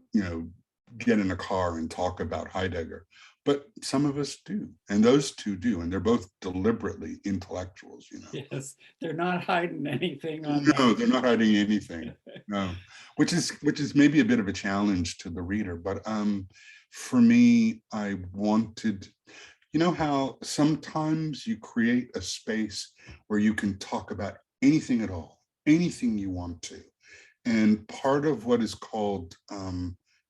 get in a car and talk about Heidegger, but some of us do, and those two do, and they're both deliberately intellectuals, Yes, they're not hiding anything on No, they're not hiding anything. No, which is maybe a bit of a challenge to the reader, but for me, I wanted, how sometimes you create a space where you can talk about anything at all, anything you want to. And part of what is called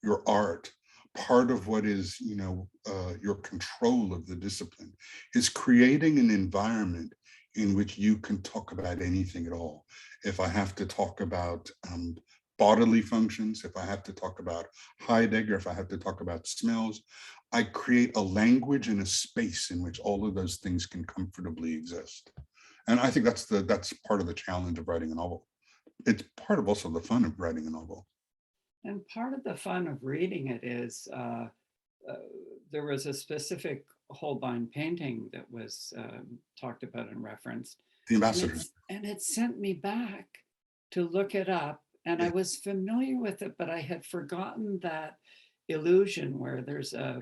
your art, part of what is, your control of the discipline is creating an environment in which you can talk about anything at all. If I have to talk about bodily functions, if I have to talk about Heidegger, if I have to talk about smells, I create a language and a space in which all of those things can comfortably exist. And I think that's part of the challenge of writing a novel. It's part of also the fun of writing a novel. And part of the fun of reading it is there was a specific Holbein painting that was talked about and referenced. The ambassador. And it sent me back to look it up. And I was familiar with it, but I had forgotten that illusion where there's a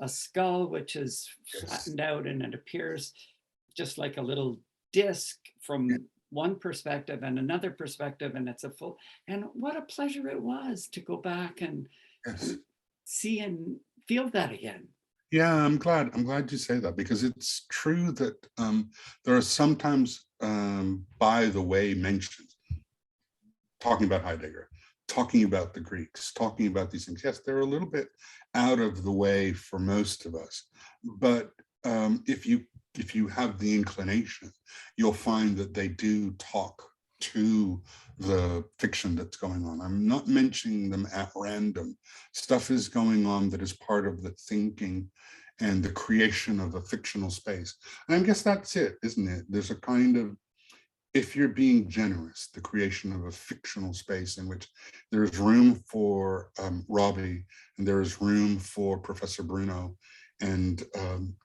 skull which is flattened out and it appears just like a little disc from one perspective and another perspective, and it's a full, and what a pleasure it was to go back and see and feel that again. Yeah, I'm glad you say that, because it's true that there are sometimes by the way mentions, talking about Heidegger, talking about the Greeks, talking about these things. Yes, they're a little bit out of the way for most of us, but if you have the inclination, you'll find that they do talk to the fiction that's going on. I'm not mentioning them at random. Stuff is going on that is part of the thinking and the creation of a fictional space. And I guess that's it, isn't it? There's a kind of, if you're being generous, the creation of a fictional space in which there's room for Robbie, and there is room for Professor Bruno, and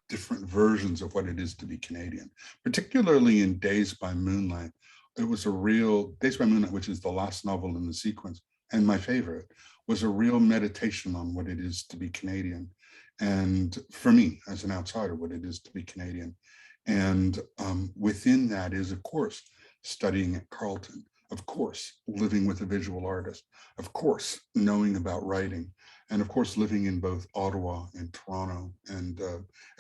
different versions of what it is to be Canadian, particularly in Days by Moonlight. It was a real, Days by Moonlight, which is the last novel in the sequence, and my favorite, was a real meditation on what it is to be Canadian. And for me, as an outsider, what it is to be Canadian. And within that is, of course, studying at Carleton, of course, living with a visual artist, of course, knowing about writing, and of course, living in both Ottawa and Toronto, and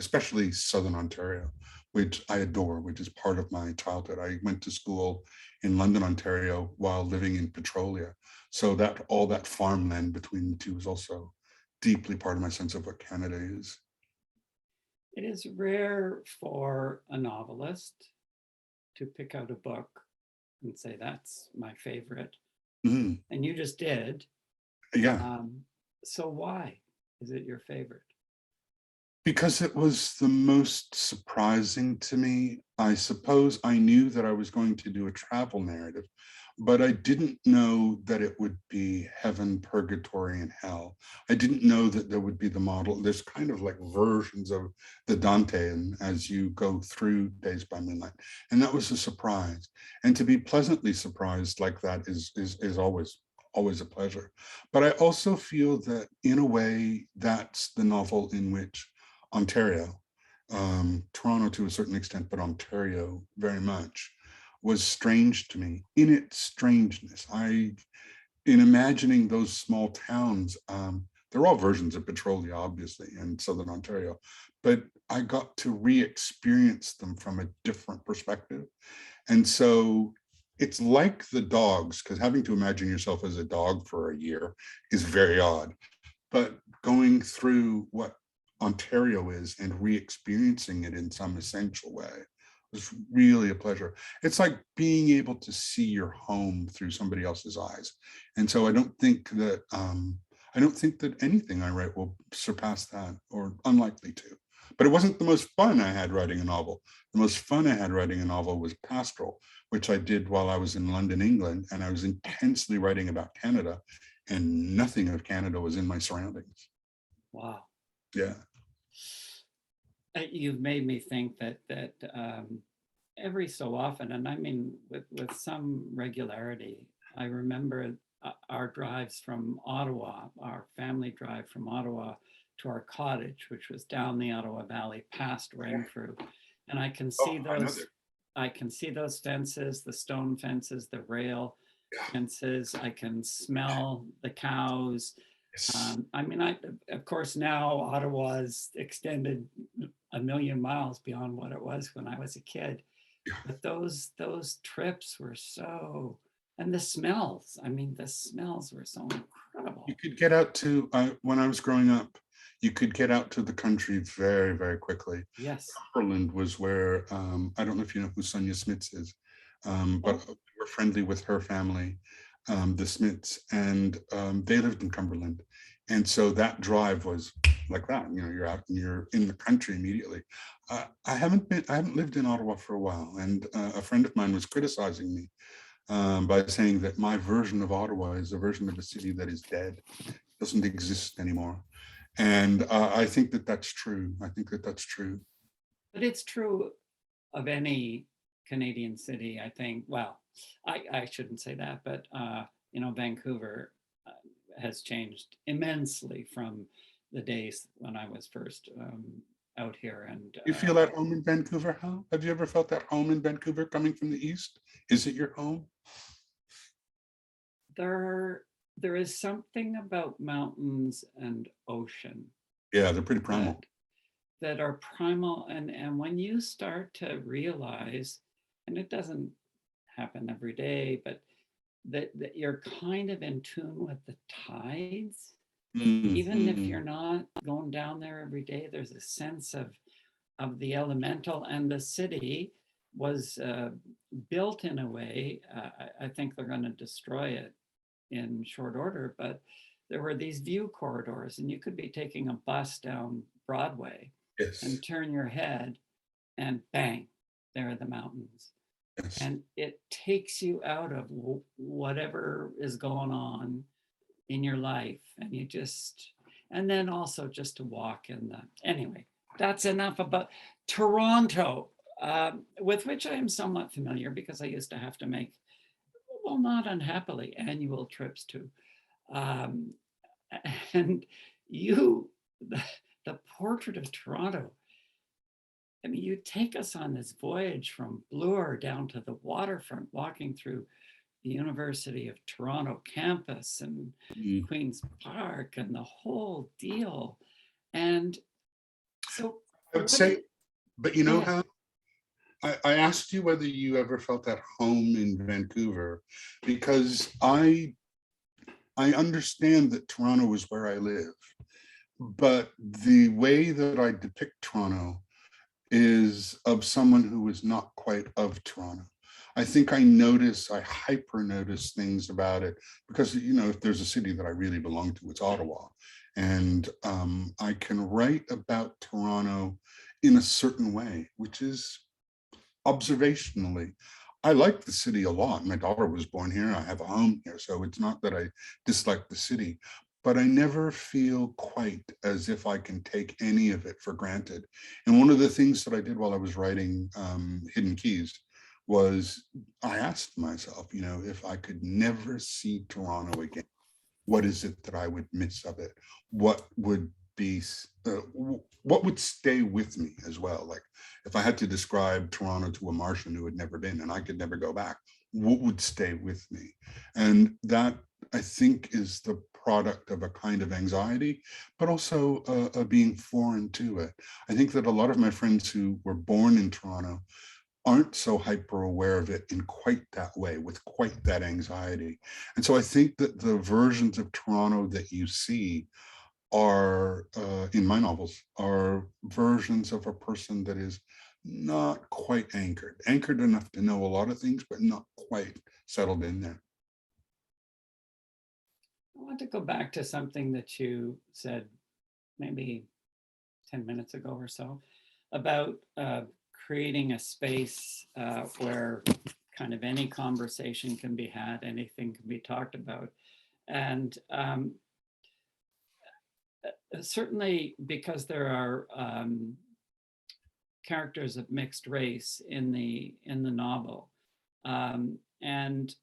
especially Southern Ontario, which I adore, which is part of my childhood. I went to school in London, Ontario, while living in Petrolia. So that all that farmland between the two is also deeply part of my sense of what Canada is. It is rare for a novelist to pick out a book and say, that's my favorite. Mm-hmm. And you just did. Yeah. So why is it your favorite? Because it was the most surprising to me. I suppose I knew that I was going to do a travel narrative, but I didn't know that it would be heaven, purgatory, and hell. I didn't know that there would be the model. There's kind of like versions of the Dantean as you go through Days by Moonlight. And that was a surprise. And to be pleasantly surprised like that is always a pleasure. But I also feel that in a way, that's the novel in which Ontario, Toronto to a certain extent, but Ontario very much, was strange to me in its strangeness. In imagining those small towns, they're all versions of Petrolia, obviously, and Southern Ontario, but I got to re-experience them from a different perspective. And so it's like the dogs, because having to imagine yourself as a dog for a year is very odd, but going through what Ontario is and re-experiencing it in some essential way was really a pleasure. It's like being able to see your home through somebody else's eyes. And so I don't think that anything I write will surpass that, or unlikely to. But it wasn't the most fun I had writing a novel. The most fun I had writing a novel was Pastoral, which I did while I was in London, England, and I was intensely writing about Canada, and nothing of Canada was in my surroundings. Wow. Yeah. You've made me think that every so often, and I mean with some regularity, I remember our drives from Ottawa, our family drive from Ottawa to our cottage, which was down the Ottawa Valley past Renfrew, and I can see those fences, the stone fences, the rail fences. I can smell the cows. I mean, of course, now Ottawa is extended 1,000,000 miles beyond what it was when I was a kid. But those trips were so, and the smells. I mean, the smells were so incredible. You could get out to, when I was growing up, you could get out to the country very, very quickly. Yes. Cumberland was where, I don't know if you know who Sonia Smits is, but we're friendly with her family, the Smits, and they lived in Cumberland. And so that drive was like that, you know, you're out and you're in the country immediately. I haven't lived in Ottawa for a while, and a friend of mine was criticizing me by saying that my version of Ottawa is a version of a city that is dead, doesn't exist anymore. And I think that that's true. I think that that's true. But it's true of any Canadian city, I think. Well, I shouldn't say that, but you know, Vancouver has changed immensely from the days when I was first out here. And You feel at home in Vancouver, Hal? Have you ever felt at home in Vancouver coming from the East? Is it your home? there is something about mountains and ocean Yeah, they're pretty primal. that are primal. And when you start to realize, and it doesn't happen every day, but that you're kind of in tune with the tides, even if you're not going down there every day, there's a sense of the elemental. And the city was built in a way, I think they're going to destroy it in short order, but there were these view corridors, and you could be taking a bus down Broadway Yes. and turn your head and bang, there are the mountains. Yes. And it takes you out of whatever is going on in your life, and you just, and then also just to walk in the, anyway, that's enough about Toronto, with which I am somewhat familiar because I used to have to make, well, not unhappily, annual trips to. And you, the portrait of Toronto, I mean, you take us on this voyage from Bloor down to the waterfront, walking through the University of Toronto campus and Queen's Park and the whole deal. And so I would say, but you know how I asked you whether you ever felt at home in Vancouver, because I understand that Toronto is where I live, but the way that I depict Toronto is of someone who is not quite of Toronto. I think I hyper notice things about it because, you know, if there's a city that I really belong to, it's Ottawa. And I can write about Toronto in a certain way, which is observationally. I like the city a lot. My daughter was born here. I have a home here. So it's not that I dislike the city, but I never feel quite as if I can take any of it for granted. And one of the things that I did while I was writing Hidden Keys was I asked myself, you know, if I could never see Toronto again, what is it that I would miss of it? What would be, what would stay with me as well? Like if I had to describe Toronto to a Martian who had never been and I could never go back, what would stay with me? And that, I think, is the product of a kind of anxiety, but also being foreign to it. I think that a lot of my friends who were born in Toronto aren't so hyper aware of it in quite that way, with quite that anxiety. And so I think that the versions of Toronto that you see are, in my novels, are versions of a person that is not quite anchored enough to know a lot of things, but not quite settled in there. I want to go back to something that you said maybe 10 minutes ago or so about creating a space where kind of any conversation can be had, anything can be talked about. And certainly because there are characters of mixed race in the novel, and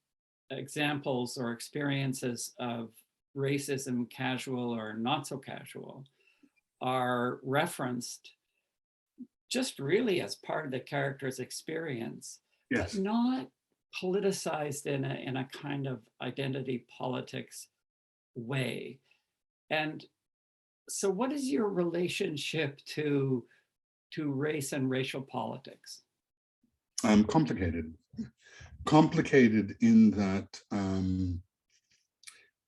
examples or experiences of racism, casual or not so casual, are referenced just really as part of the character's experience, yes, but not politicized in a kind of identity politics way. And so what is your relationship to race and racial politics? Complicated in that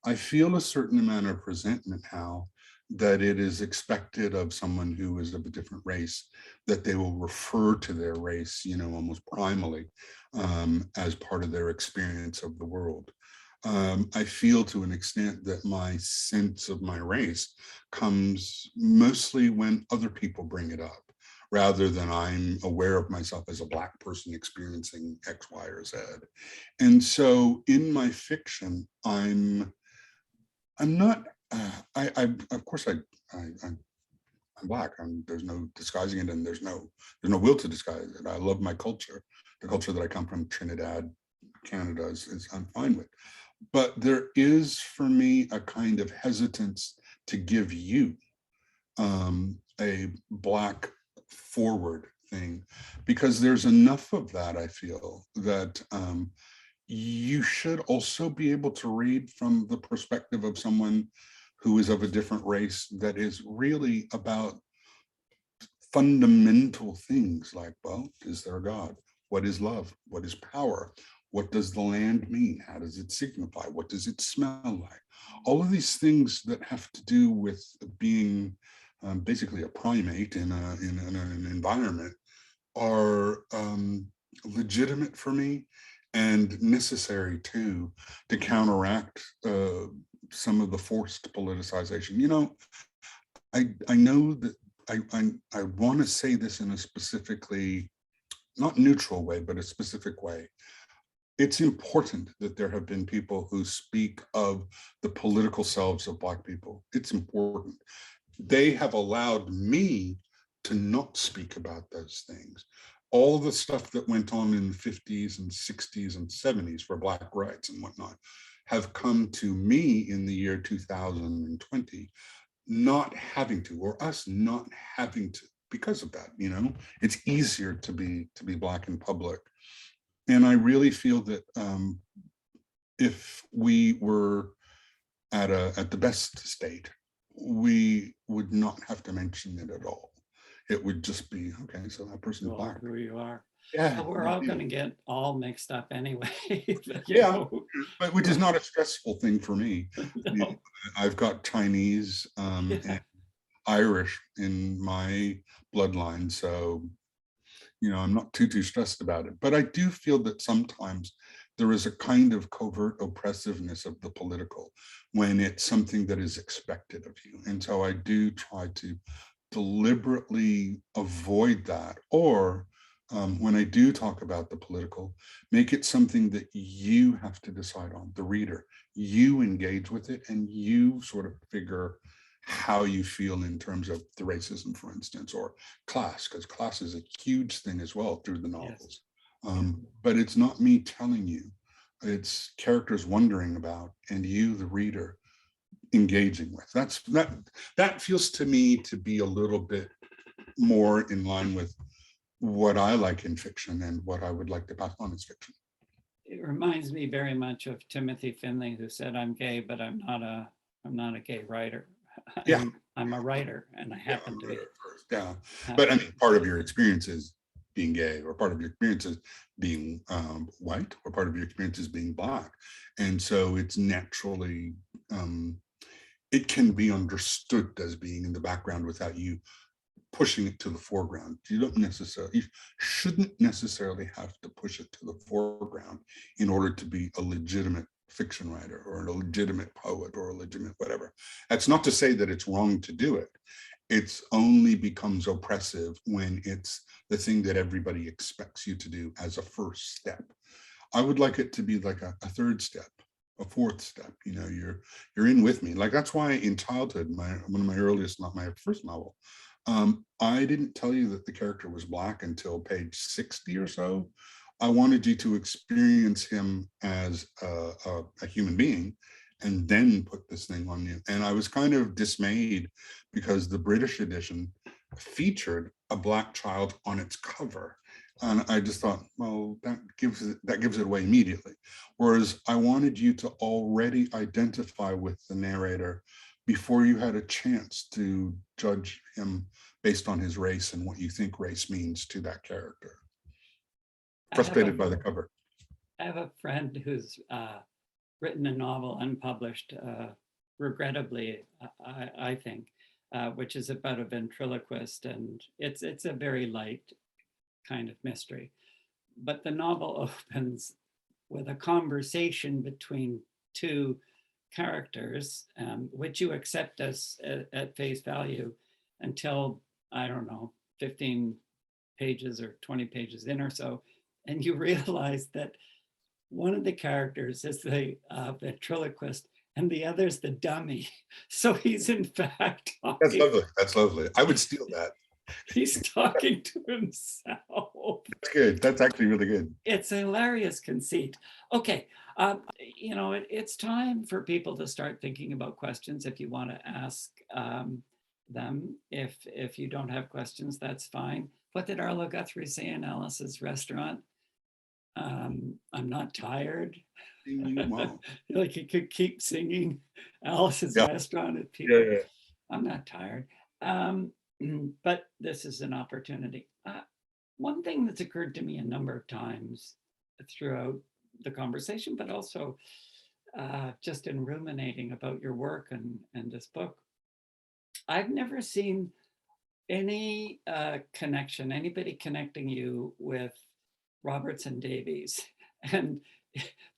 I feel a certain amount of resentment now that it is expected of someone who is of a different race that they will refer to their race, you know, almost primally as part of their experience of the world. I feel to an extent that my sense of my race comes mostly when other people bring it up, rather than I'm aware of myself as a Black person experiencing X, Y, or Z. And so in my fiction, I'm not, of course, I I'm Black. There's no disguising it, and there's no will to disguise it. I love my culture. The culture that I come from, Trinidad, Canada, is I'm fine with. But there is, for me, a kind of hesitance to give you a Black forward thing, because there's enough of that, I feel, that you should also be able to read from the perspective of someone who is of a different race, that is really about fundamental things like, well, is there a God? What is love? What is power? What does the land mean? How does it signify? What does it smell like? All of these things that have to do with being basically a primate in an environment are legitimate for me and necessary too, to counteract some of the forced politicization. You know, I know that I want to say this in a specifically, not neutral way, but a specific way. It's important that there have been people who speak of the political selves of Black people. It's important. They have allowed me to not speak about those things. All the stuff that went on in the 50s and 60s and 70s for Black rights and whatnot have come to me in the year 2020, not having to, or us not having to, because of that. You know, it's easier to be Black in public. And I really feel that if we were at the best state, we would not have to mention it at all. It would just be, okay, so that person's Black. Who you are. Yeah, Well, we're all going to get all mixed up anyway. Yeah, but which is not a stressful thing for me. No. I've got Chinese and Irish in my bloodline, so you know, I'm not too stressed about it. But I do feel that sometimes there is a kind of covert oppressiveness of the political when it's something that is expected of you. And so I do try to deliberately avoid that, or when I do talk about the political, make it something that you have to decide on, the reader. You engage with it and you sort of figure how you feel in terms of the racism, for instance, or class, because class is a huge thing as well through the novels. Yes. But it's not me telling you, it's characters wondering about and you, the reader, engaging with. That feels to me to be a little bit more in line with what I like in fiction and what I would like to pass on as fiction. It reminds me very much of Timothy Finley, who said, "I'm gay, but I'm not a gay writer." Yeah, I'm a writer, and I happen to be. Yeah, but I mean, part of your experience is being gay, or part of your experience is being white, or part of your experience is being Black, and so it's naturally it can be understood as being in the background without you pushing it to the foreground. You shouldn't necessarily have to push it to the foreground in order to be a legitimate fiction writer or a legitimate poet or a legitimate whatever. That's not to say that it's wrong to do it. It's only becomes oppressive when it's the thing that everybody expects you to do as a first step. I would like it to be like a third step, a fourth step. You know, you're in with me. Like, that's why in childhood, one of my earliest, not my first novel, I didn't tell you that the character was Black until page 60 or so. I wanted you to experience him as a human being and then put this thing on you. And I was kind of dismayed because the British edition featured a Black child on its cover. And I just thought, well, that gives it away immediately. Whereas I wanted you to already identify with the narrator before you had a chance to judge him based on his race and what you think race means to that character. Frustrated by the cover. I have a friend who's written a novel unpublished, regrettably, I think, which is about a ventriloquist, and it's a very light kind of mystery. But the novel opens with a conversation between two characters, which you accept as at face value until, I don't know, 15 pages or 20 pages in or so, and you realize that one of the characters is the ventriloquist, and the other's the dummy. So he's in fact That's talking, lovely. That's lovely. I would steal that. he's talking to himself. That's good. That's actually really good. It's a hilarious conceit. Okay, you know, it's time for people to start thinking about questions. If you want to ask them, if you don't have questions, that's fine. What did Arlo Guthrie say in Alice's restaurant? I'm not tired. Wow. Like he could keep singing Alice's Yeah. restaurant at people. Yeah, yeah. I'm not tired. But this is an opportunity. One thing that's occurred to me a number of times throughout the conversation, but also just in ruminating about your work and this book, I've never seen any connection, anybody connecting you with Roberts and Davies. And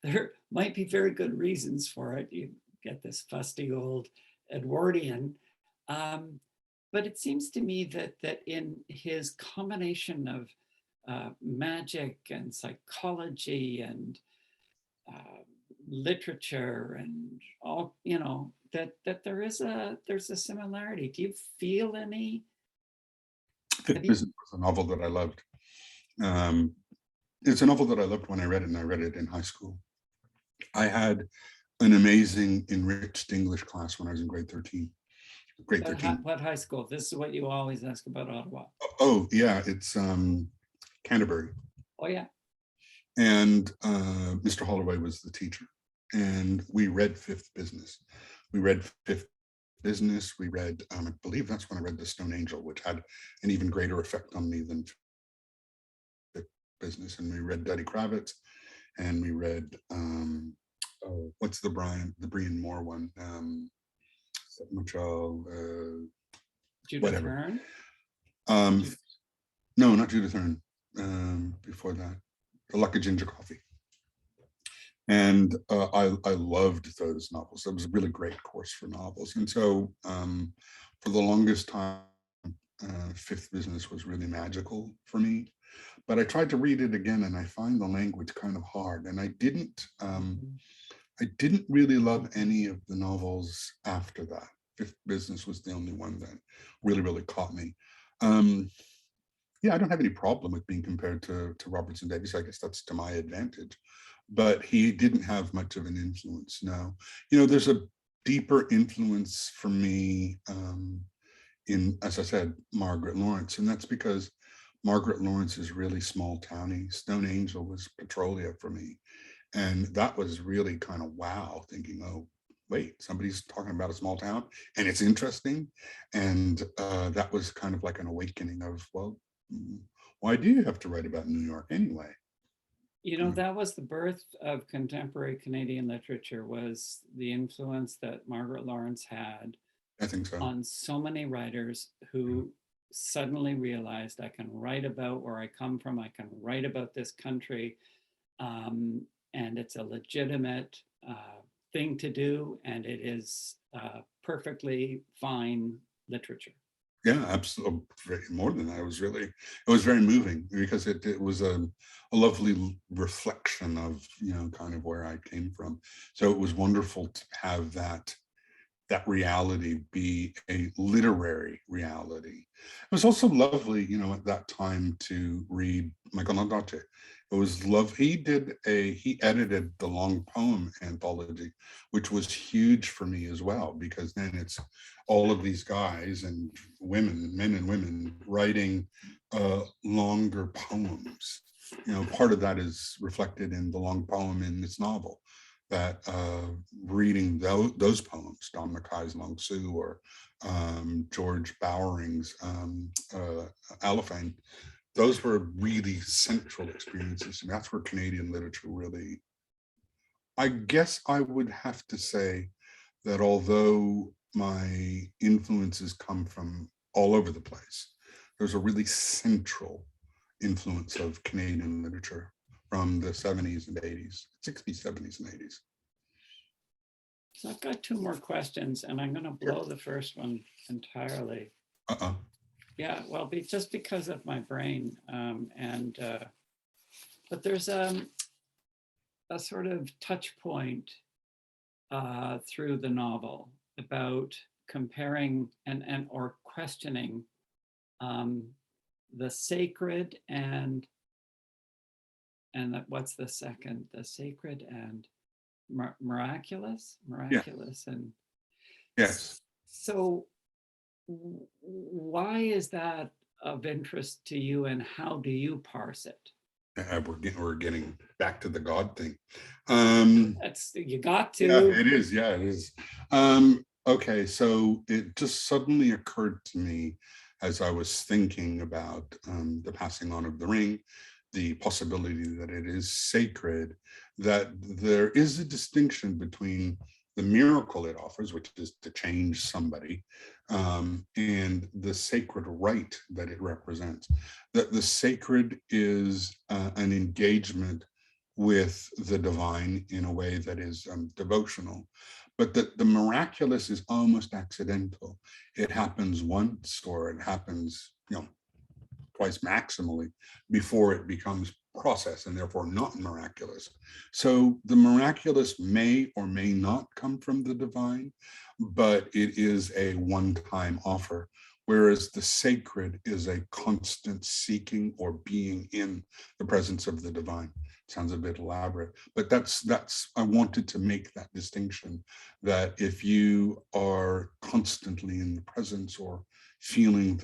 there might be very good reasons for it. You get this fusty old Edwardian. But it seems to me that in his combination of magic and psychology and literature and all, you know, that there's a similarity. Do you feel any? Fifth Business was a novel that I loved. It's a novel that I loved when I read it, and I read it in high school. I had an amazing enriched English class when I was in grade 13. Grade 13. What high school? This is what you always ask about Ottawa. Oh, yeah, it's Canterbury. Oh, yeah. And Mr. Holloway was the teacher. And we read Fifth Business. We read Fifth Business. We read, I believe that's when I read The Stone Angel, which had an even greater effect on me than Fifth Business. And we read Duddy Kravitz. And we read, what's the Brian Moore one? Judith whatever. Hearn? No, not Judith Hearn. Before that, The Luck of Ginger Coffee. And I loved those novels. It was a really great course for novels. And so for the longest time, Fifth Business was really magical for me. But I tried to read it again, and I find the language kind of hard. And I didn't really love any of the novels after that. Fifth Business was the only one that really, really caught me. Yeah, I don't have any problem with being compared to Roberts and Davies. I guess that's to my advantage. But he didn't have much of an influence, no. You know, there's a deeper influence for me in, as I said, Margaret Lawrence. And that's because Margaret Lawrence is really small towny. Stone Angel was Petrolia for me. And that was really kind of wow, thinking, oh, wait, somebody's talking about a small town and it's interesting. And that was kind of like an awakening of, well, why do you have to write about New York anyway? You know, that was the birth of contemporary Canadian literature, was the influence that Margaret Lawrence had, I think so, on so many writers who suddenly realized, I can write about where I come from, I can write about this country, and it's a legitimate thing to do, and it is perfectly fine literature. Yeah, absolutely. More than that, it was very moving, because it was a lovely reflection of, you know, kind of where I came from. So it was wonderful to have that reality be a literary reality. It was also lovely, you know, at that time to read Michael Naudate. It was lovely. He edited the long poem anthology, which was huge for me as well, because then it's all of these guys and women, men and women, writing longer poems. You know, part of that is reflected in the long poem in this novel, that reading those poems, Don Mackay's Long Sioux, or George Bowering's Allophane, those were really central experiences. And that's where Canadian literature really, I guess I would have to say that although my influences come from all over the place, there's a really central influence of Canadian literature from the 70s and 80s, 60s, 70s, and 80s. So I've got two more questions, and I'm going to blow the first one entirely. Yeah, well, just because of my brain. But there's a sort of touch point through the novel about comparing and or questioning the sacred and what's the second? The sacred and miraculous, Yeah. and Yes. so why is that of interest to you, and how do you parse it? We're getting back to the God thing. That's, you got to. Yeah, it is. Yeah, it is. Okay, so it just suddenly occurred to me as I was thinking about the passing on of the ring, the possibility that it is sacred, that there is a distinction between the miracle it offers, which is to change somebody, and the sacred rite that it represents. That the sacred is an engagement with the divine in a way that is devotional, but that the miraculous is almost accidental. It happens once, or it happens, twice maximally, before it becomes process and therefore not miraculous. So the miraculous may or may not come from the divine, but it is a one-time offer, whereas the sacred is a constant seeking or being in the presence of the divine. Sounds a bit elaborate, but that's I wanted to make that distinction, that if you are constantly in the presence or feeling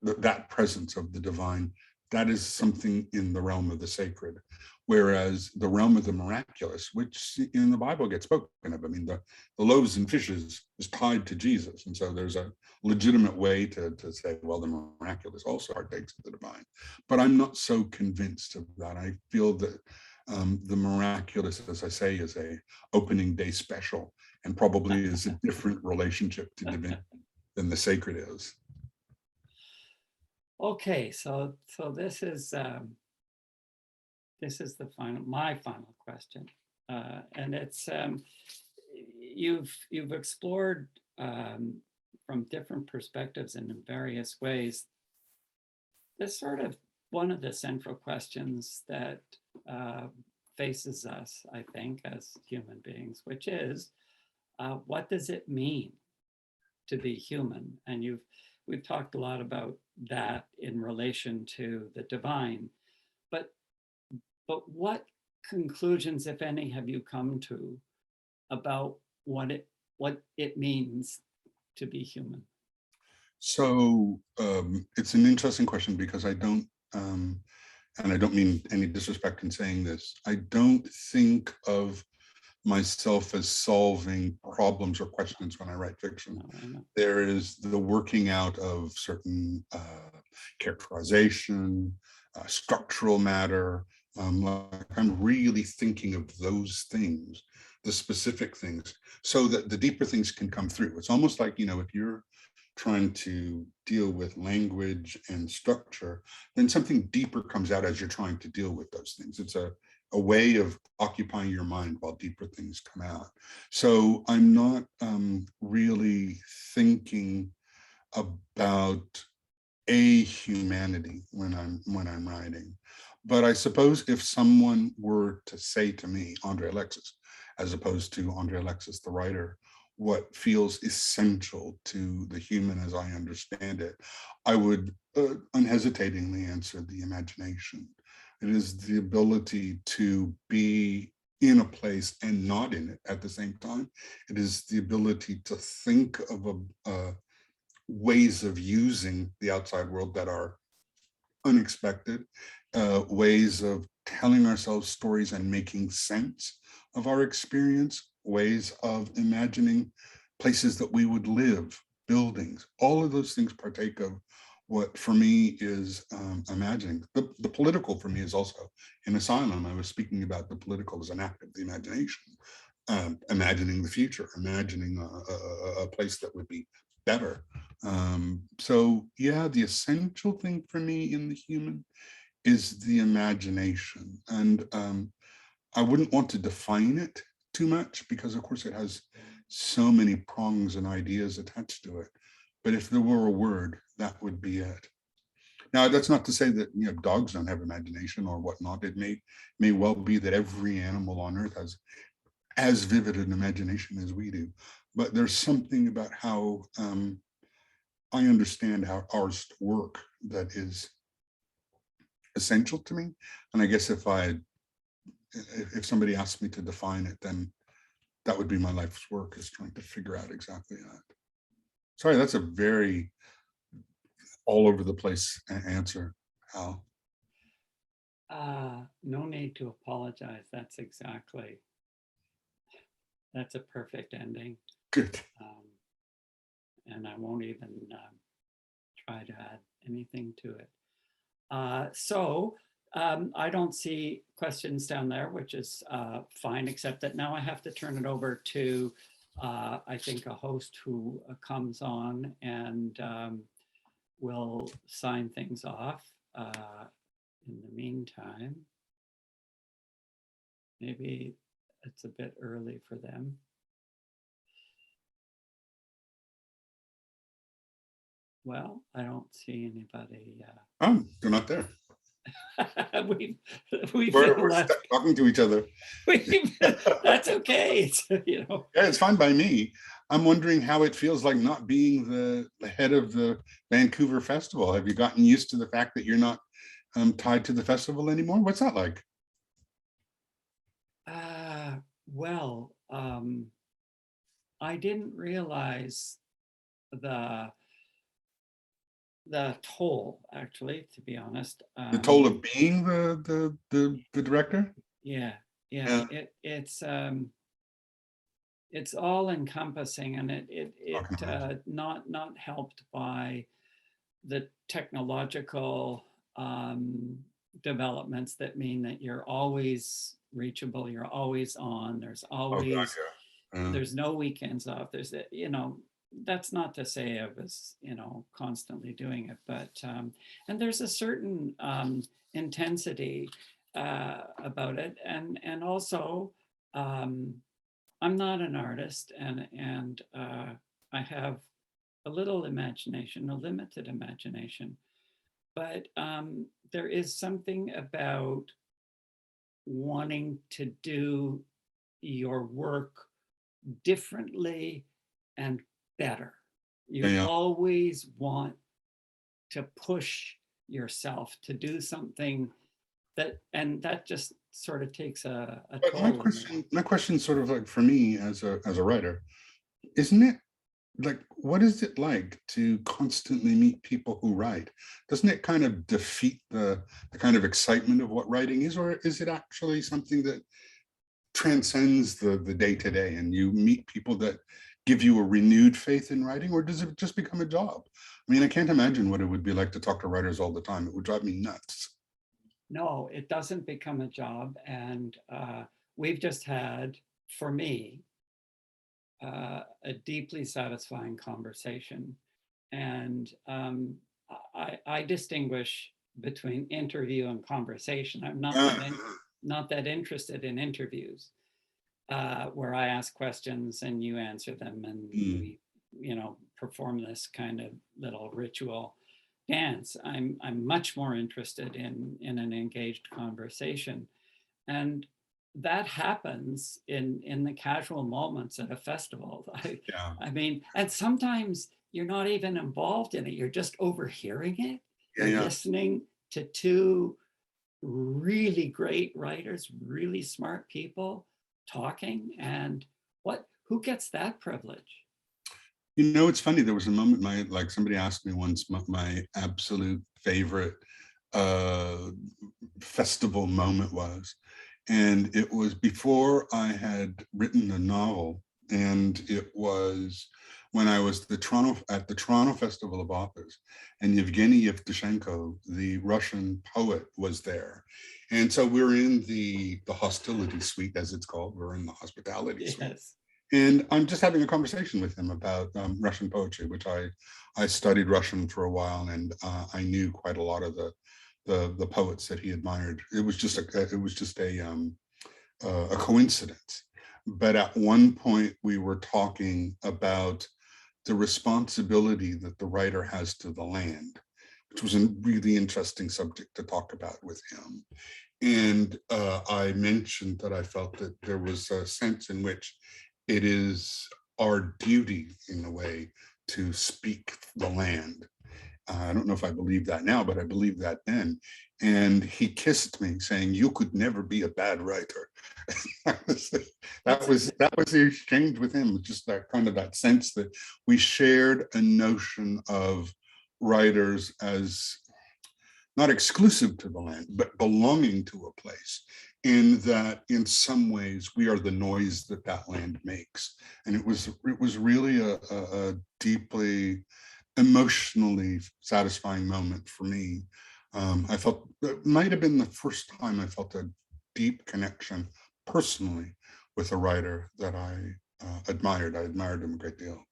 that presence of the divine, that is something in the realm of the sacred. Whereas the realm of the miraculous, which in the Bible gets spoken of, I mean, the loaves and fishes is tied to Jesus. And so there's a legitimate way to say, well, the miraculous also partakes of the divine. But I'm not so convinced of that. I feel that the miraculous, as I say, is a opening day special, and probably is a different relationship to divinity than the sacred is. Okay, so this is my final question, and it's you've explored from different perspectives and in various ways this sort of one of the central questions that faces us, I think, as human beings, which is what does it mean to be human? And we've talked a lot about that in relation to the divine, but what conclusions, if any, have you come to about what it means to be human? So it's an interesting question, because I don't, and I don't mean any disrespect in saying this, I don't think of myself as solving problems or questions when I write fiction. No. There is the working out of certain characterization, structural matter. Like I'm really thinking of those things, the specific things, so that the deeper things can come through. It's almost like, if you're trying to deal with language and structure, then something deeper comes out as you're trying to deal with those things. It's a way of occupying your mind while deeper things come out. So I'm not really thinking about a humanity when I'm writing. But I suppose if someone were to say to me, André Alexis, as opposed to André Alexis, the writer, what feels essential to the human as I understand it, I would unhesitatingly answer the imagination. It is the ability to be in a place and not in it at the same time. It is the ability to think of ways of using the outside world that are unexpected, ways of telling ourselves stories and making sense of our experience, ways of imagining places that we would live, buildings. All of those things partake of what for me is imagining. The political for me is also in Asylum. I was speaking about the political as an act of the imagination, imagining the future, imagining a place that would be better. So yeah, the essential thing for me in the human is the imagination. And I wouldn't want to define it too much, because of course it has so many prongs and ideas attached to it. But if there were a word, that would be it. Now, that's not to say that dogs don't have imagination or whatnot. It may well be that every animal on earth has as vivid an imagination as we do, but there's something about how I understand how ours work that is essential to me. And I guess if somebody asked me to define it, then that would be my life's work, is trying to figure out exactly that. Sorry, that's a very all over the place answer, Al. No need to apologize. That's a perfect ending. Good. And I won't even try to add anything to it. So I don't see questions down there, which is fine, except that now I have to turn it over to, I think, a host who comes on and will sign things off. In the meantime, maybe it's a bit early for them. Well, I don't see anybody. Oh, they're not there. We're stuck talking to each other. That's okay. It's, you know. Yeah, it's fine by me. I'm wondering how it feels like not being the head of the Vancouver Festival. Have you gotten used to the fact that you're not tied to the festival anymore? What's that like? Well, I didn't realize the toll, actually, to be honest. The toll of being the director? Yeah. Yeah. It's all encompassing, and it not helped by the technological developments that mean that you're always reachable, you're always on, there's always there's no weekends off. There's, you know, that's not to say I was, you know, constantly doing it, but and there's a certain intensity about it, and also I'm not an artist, and I have a little imagination, a limited imagination, but there is something about wanting to do your work differently and better. You always want to push yourself to do something that just sort of takes a toll. My question sort of like, for me as a writer, isn't it like, what is it like to constantly meet people who write? Doesn't it kind of defeat the kind of excitement of what writing is, or is it actually something that transcends the day-to-day and you meet people that give you a renewed faith in writing, or does it just become a job? I mean, I can't imagine what it would be like to talk to writers all the time. It would drive me nuts. No, it doesn't become a job. And we've just had, for me, a deeply satisfying conversation. And I distinguish between interview and conversation. I'm not that interested in interviews where I ask questions and you answer them, and we, you know, perform this kind of little ritual dance. I'm much more interested in an engaged conversation, and that happens in the casual moments at a festival. I mean, and sometimes you're not even involved in it, you're just overhearing it. You're listening to two really great writers, really smart people talking, and who gets that privilege? You know, it's funny, there was a moment, like somebody asked me once my absolute favorite festival moment was, and it was before I had written a novel, and it was when I was at the Toronto Festival of Authors, and Yevgeny Yevtushenko, the Russian poet, was there. And so we're in the hostility suite, as it's called. We're in the hospitality suite. And I'm just having a conversation with him about Russian poetry, which I studied Russian for a while, and I knew quite a lot of the poets that he admired. It was just a coincidence. But at one point we were talking about the responsibility that the writer has to the land, which was a really interesting subject to talk about with him. And I mentioned that I felt that there was a sense in which it is our duty, in a way, to speak the land. I don't know if I believe that now, but I believe that then. And he kissed me, saying, "You could never be a bad writer." that was the exchange with him. Just that kind of that sense that we shared a notion of writers as not exclusive to the land, but belonging to a place, in that in some ways we are the noise that that land makes. And it was really a deeply emotionally satisfying moment for me. I felt it might have been the first time I felt a deep connection personally with a writer that I admired. I admired him a great deal.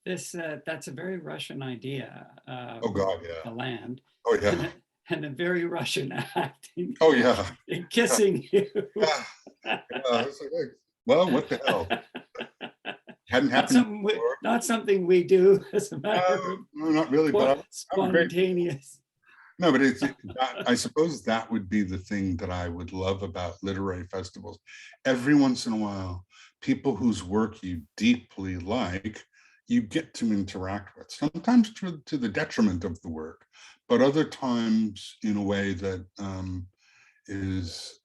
That's a very Russian idea. Oh God, yeah. The land. Oh yeah. And a very Russian acting. Oh yeah. And kissing you. Yeah. Well, what the hell? Hadn't happened before. Not something we do as a matter of no, not really, but spontaneous. No, but I suppose that would be the thing that I would love about literary festivals. Every once in a while, people whose work you deeply like, you get to interact with, sometimes to the detriment of the work, but other times in a way that is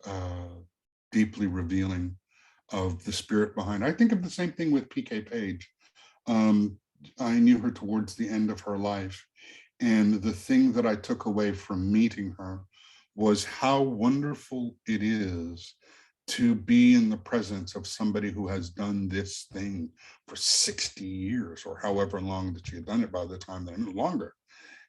deeply revealing of the spirit behind. I think of the same thing with P.K. Page. I knew her towards the end of her life. And the thing that I took away from meeting her was how wonderful it is to be in the presence of somebody who has done this thing for 60 years or however long that she had done it by the time that, longer.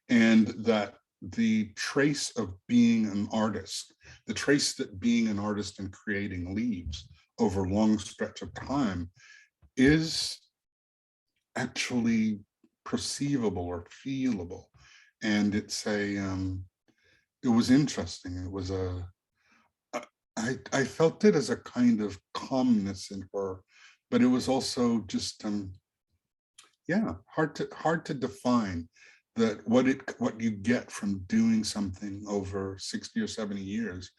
And that the trace of being an artist, the trace that being an artist and creating leaves over a long stretch of time is actually perceivable or feelable. And it's it was interesting. It was I felt it as a kind of calmness in her, but it was also just yeah, hard to define that what you get from doing something over 60 or 70 years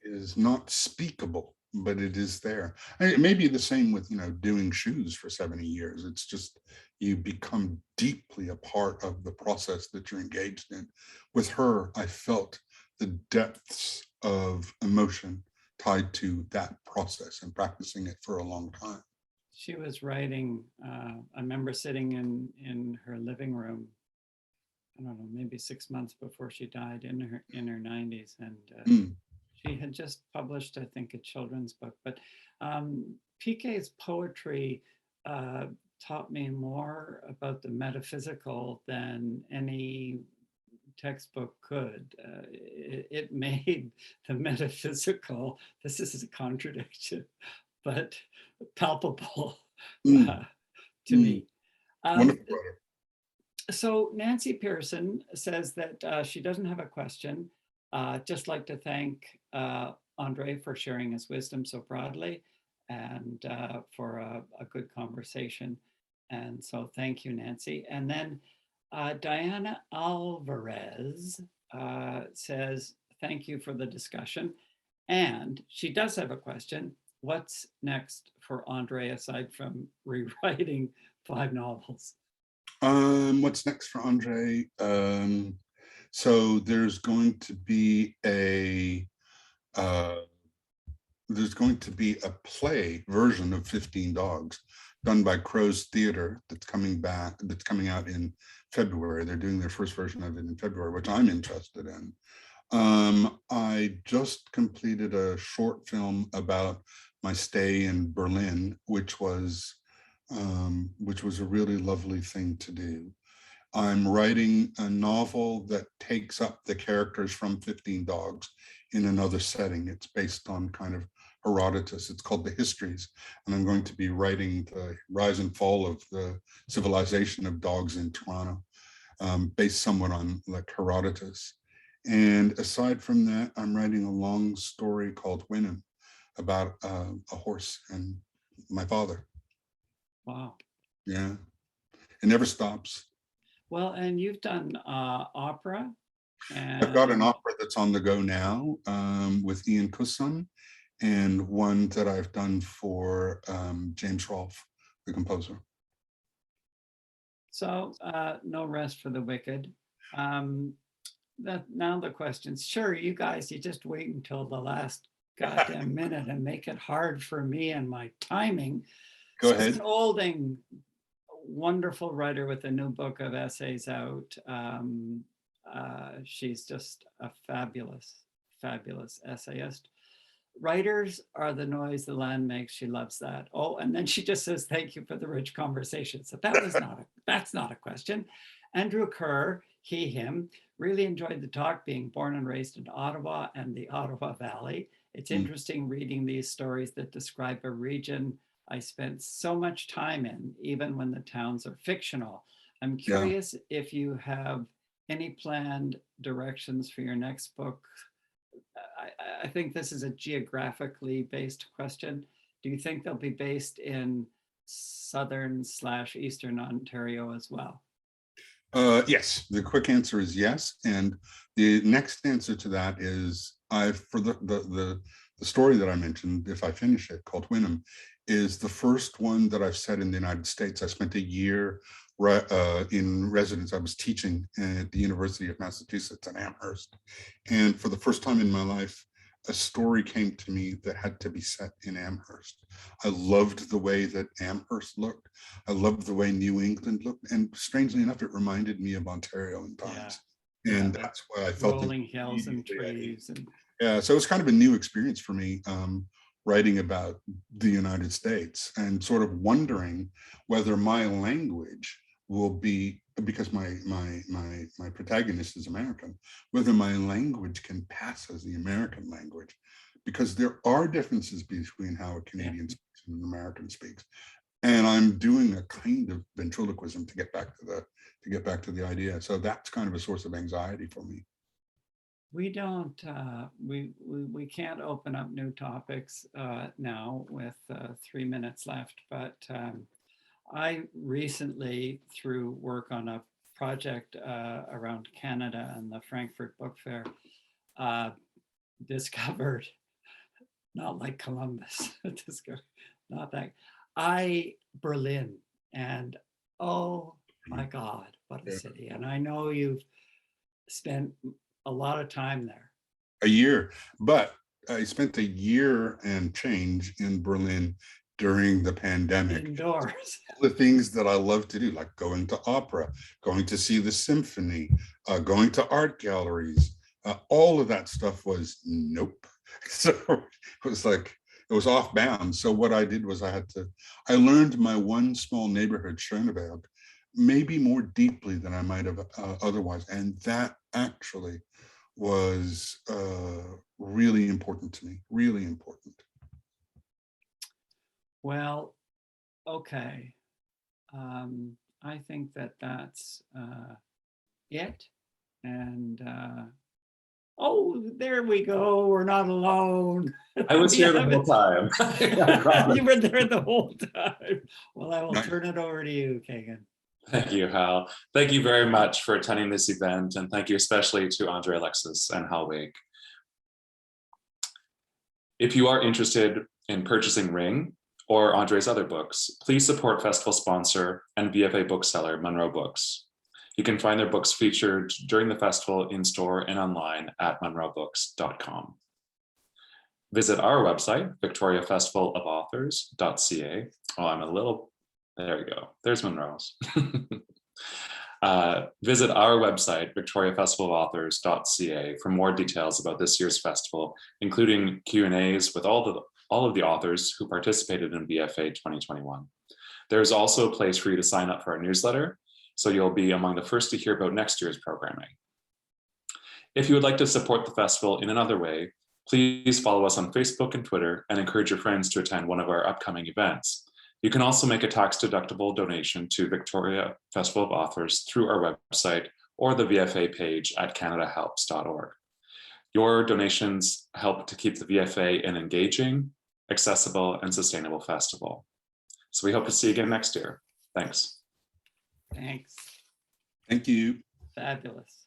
is not speakable, but it is there. It may be the same with, doing shoes for 70 years. It's just you become deeply a part of the process that you're engaged in. With her, I felt the depths of emotion tied to that process and practicing it for a long time. She was writing, I remember sitting in her living room, I don't know, maybe 6 months before she died, in her 90s. And she had just published, I think, a children's book. But PK's poetry taught me more about the metaphysical than any textbook could. It made the metaphysical, this is a contradiction, but palpable to me. Wonderful. So Nancy Pearson says that she doesn't have a question. Just like to thank André for sharing his wisdom so broadly and for a good conversation. And so thank you, Nancy. And then Diana Alvarez says, thank you for the discussion. And she does have a question. What's next for André aside from rewriting 5 novels? What's next for André? So there's going to be a play version of 15 Dogs done by Crow's Theatre that's coming out in February. They're doing their first version of it in February, which I'm interested in. I just completed a short film about my stay in Berlin, which was a really lovely thing to do. I'm writing a novel that takes up the characters from 15 Dogs in another setting. It's based on kind of Herodotus. It's called The Histories. And I'm going to be writing the rise and fall of the civilization of dogs in Toronto, based somewhat on like Herodotus. And aside from that, I'm writing a long story called Wynnum about a horse and my father. Wow. Yeah, it never stops. Well, and you've done opera. I've got an And opera that's on the go now with Quincunx, and one that I've done for James Rolfe, the composer. so no rest for the wicked. Now the questions. Sure, you guys, you just wait until the last goddamn minute and make it hard for me and my timing. Go Susan ahead. Olding, wonderful writer with a new book of essays out. She's just a fabulous, fabulous essayist. Writers are the noise the land makes. She loves that. Oh, and then she just says, thank you for the rich conversation. So that's not a question. Andrew Kerr, he, him, really enjoyed the talk, being born and raised in Ottawa and the Ottawa Valley. It's interesting reading these stories that describe a region I spent so much time in, even when the towns are fictional. I'm curious if you have any planned directions for your next book. I think this is a geographically based question. Do you think they'll be based in southern/eastern Ontario as well? Yes, the quick answer is yes. And the next answer to that is for the story that I mentioned, if I finish it, called Wynnum, is the first one that I've set in the United States. I spent a year in residence. I was teaching at the University of Massachusetts in Amherst. And for the first time in my life, a story came to me that had to be set in Amherst. I loved the way that Amherst looked. I loved the way New England looked. And strangely enough, it reminded me of Ontario in times. Yeah. And that's why I felt rolling hills and trees. And yeah, so it was kind of a new experience for me, writing about the United States and sort of wondering whether my language will be, because my protagonist is American, whether my language can pass as the American language, because there are differences between how a Canadian speaks and an American speaks. And I'm doing a kind of ventriloquism to get back to the idea. So that's kind of a source of anxiety for me. We don't, we can't open up new topics now with 3 minutes left, but I recently, through work on a project around Canada and the Frankfurt Book Fair, discovered, not like Columbus, not that, Berlin, and oh my God, what a city. And I know you've spent a lot of time there. A year, but I spent a year and change in Berlin during the pandemic. Indoors. The things that I love to do, like going to opera, going to see the symphony, going to art galleries, all of that stuff was nope. So it was like, it was off bounds. So what I did was I learned my one small neighborhood, Schönewald, maybe more deeply than I might have otherwise. And that actually was really important to me, really important. Well, okay. I think that's it. And oh, there we go. We're not alone. I was here the whole time. You were there the whole time. Well, I will turn it over to you, Kagan. Thank you, Hal. Thank you very much for attending this event, and thank you especially to André, Alexis, and Hal Wake. If you are interested in purchasing Ring or André's other books, please support festival sponsor and VFA bookseller Monroe Books. You can find their books featured during the festival in-store and online at monroebooks.com. Visit our website, victoriafestivalofauthors.ca. Oh, I'm a little, there we go. There's Monroe's. Visit our website, victoriafestivalofauthors.ca, for more details about this year's festival, including Q&As with all of the authors who participated in VFA 2021. There's also a place for you to sign up for our newsletter, so you'll be among the first to hear about next year's programming. If you would like to support the festival in another way, please follow us on Facebook and Twitter and encourage your friends to attend one of our upcoming events. You can also make a tax-deductible donation to Victoria Festival of Authors through our website or the VFA page at canadahelps.org. Your donations help to keep the VFA an engaging, accessible, and sustainable festival. So we hope to see you again next year. Thanks. Thanks. Thank you. Fabulous.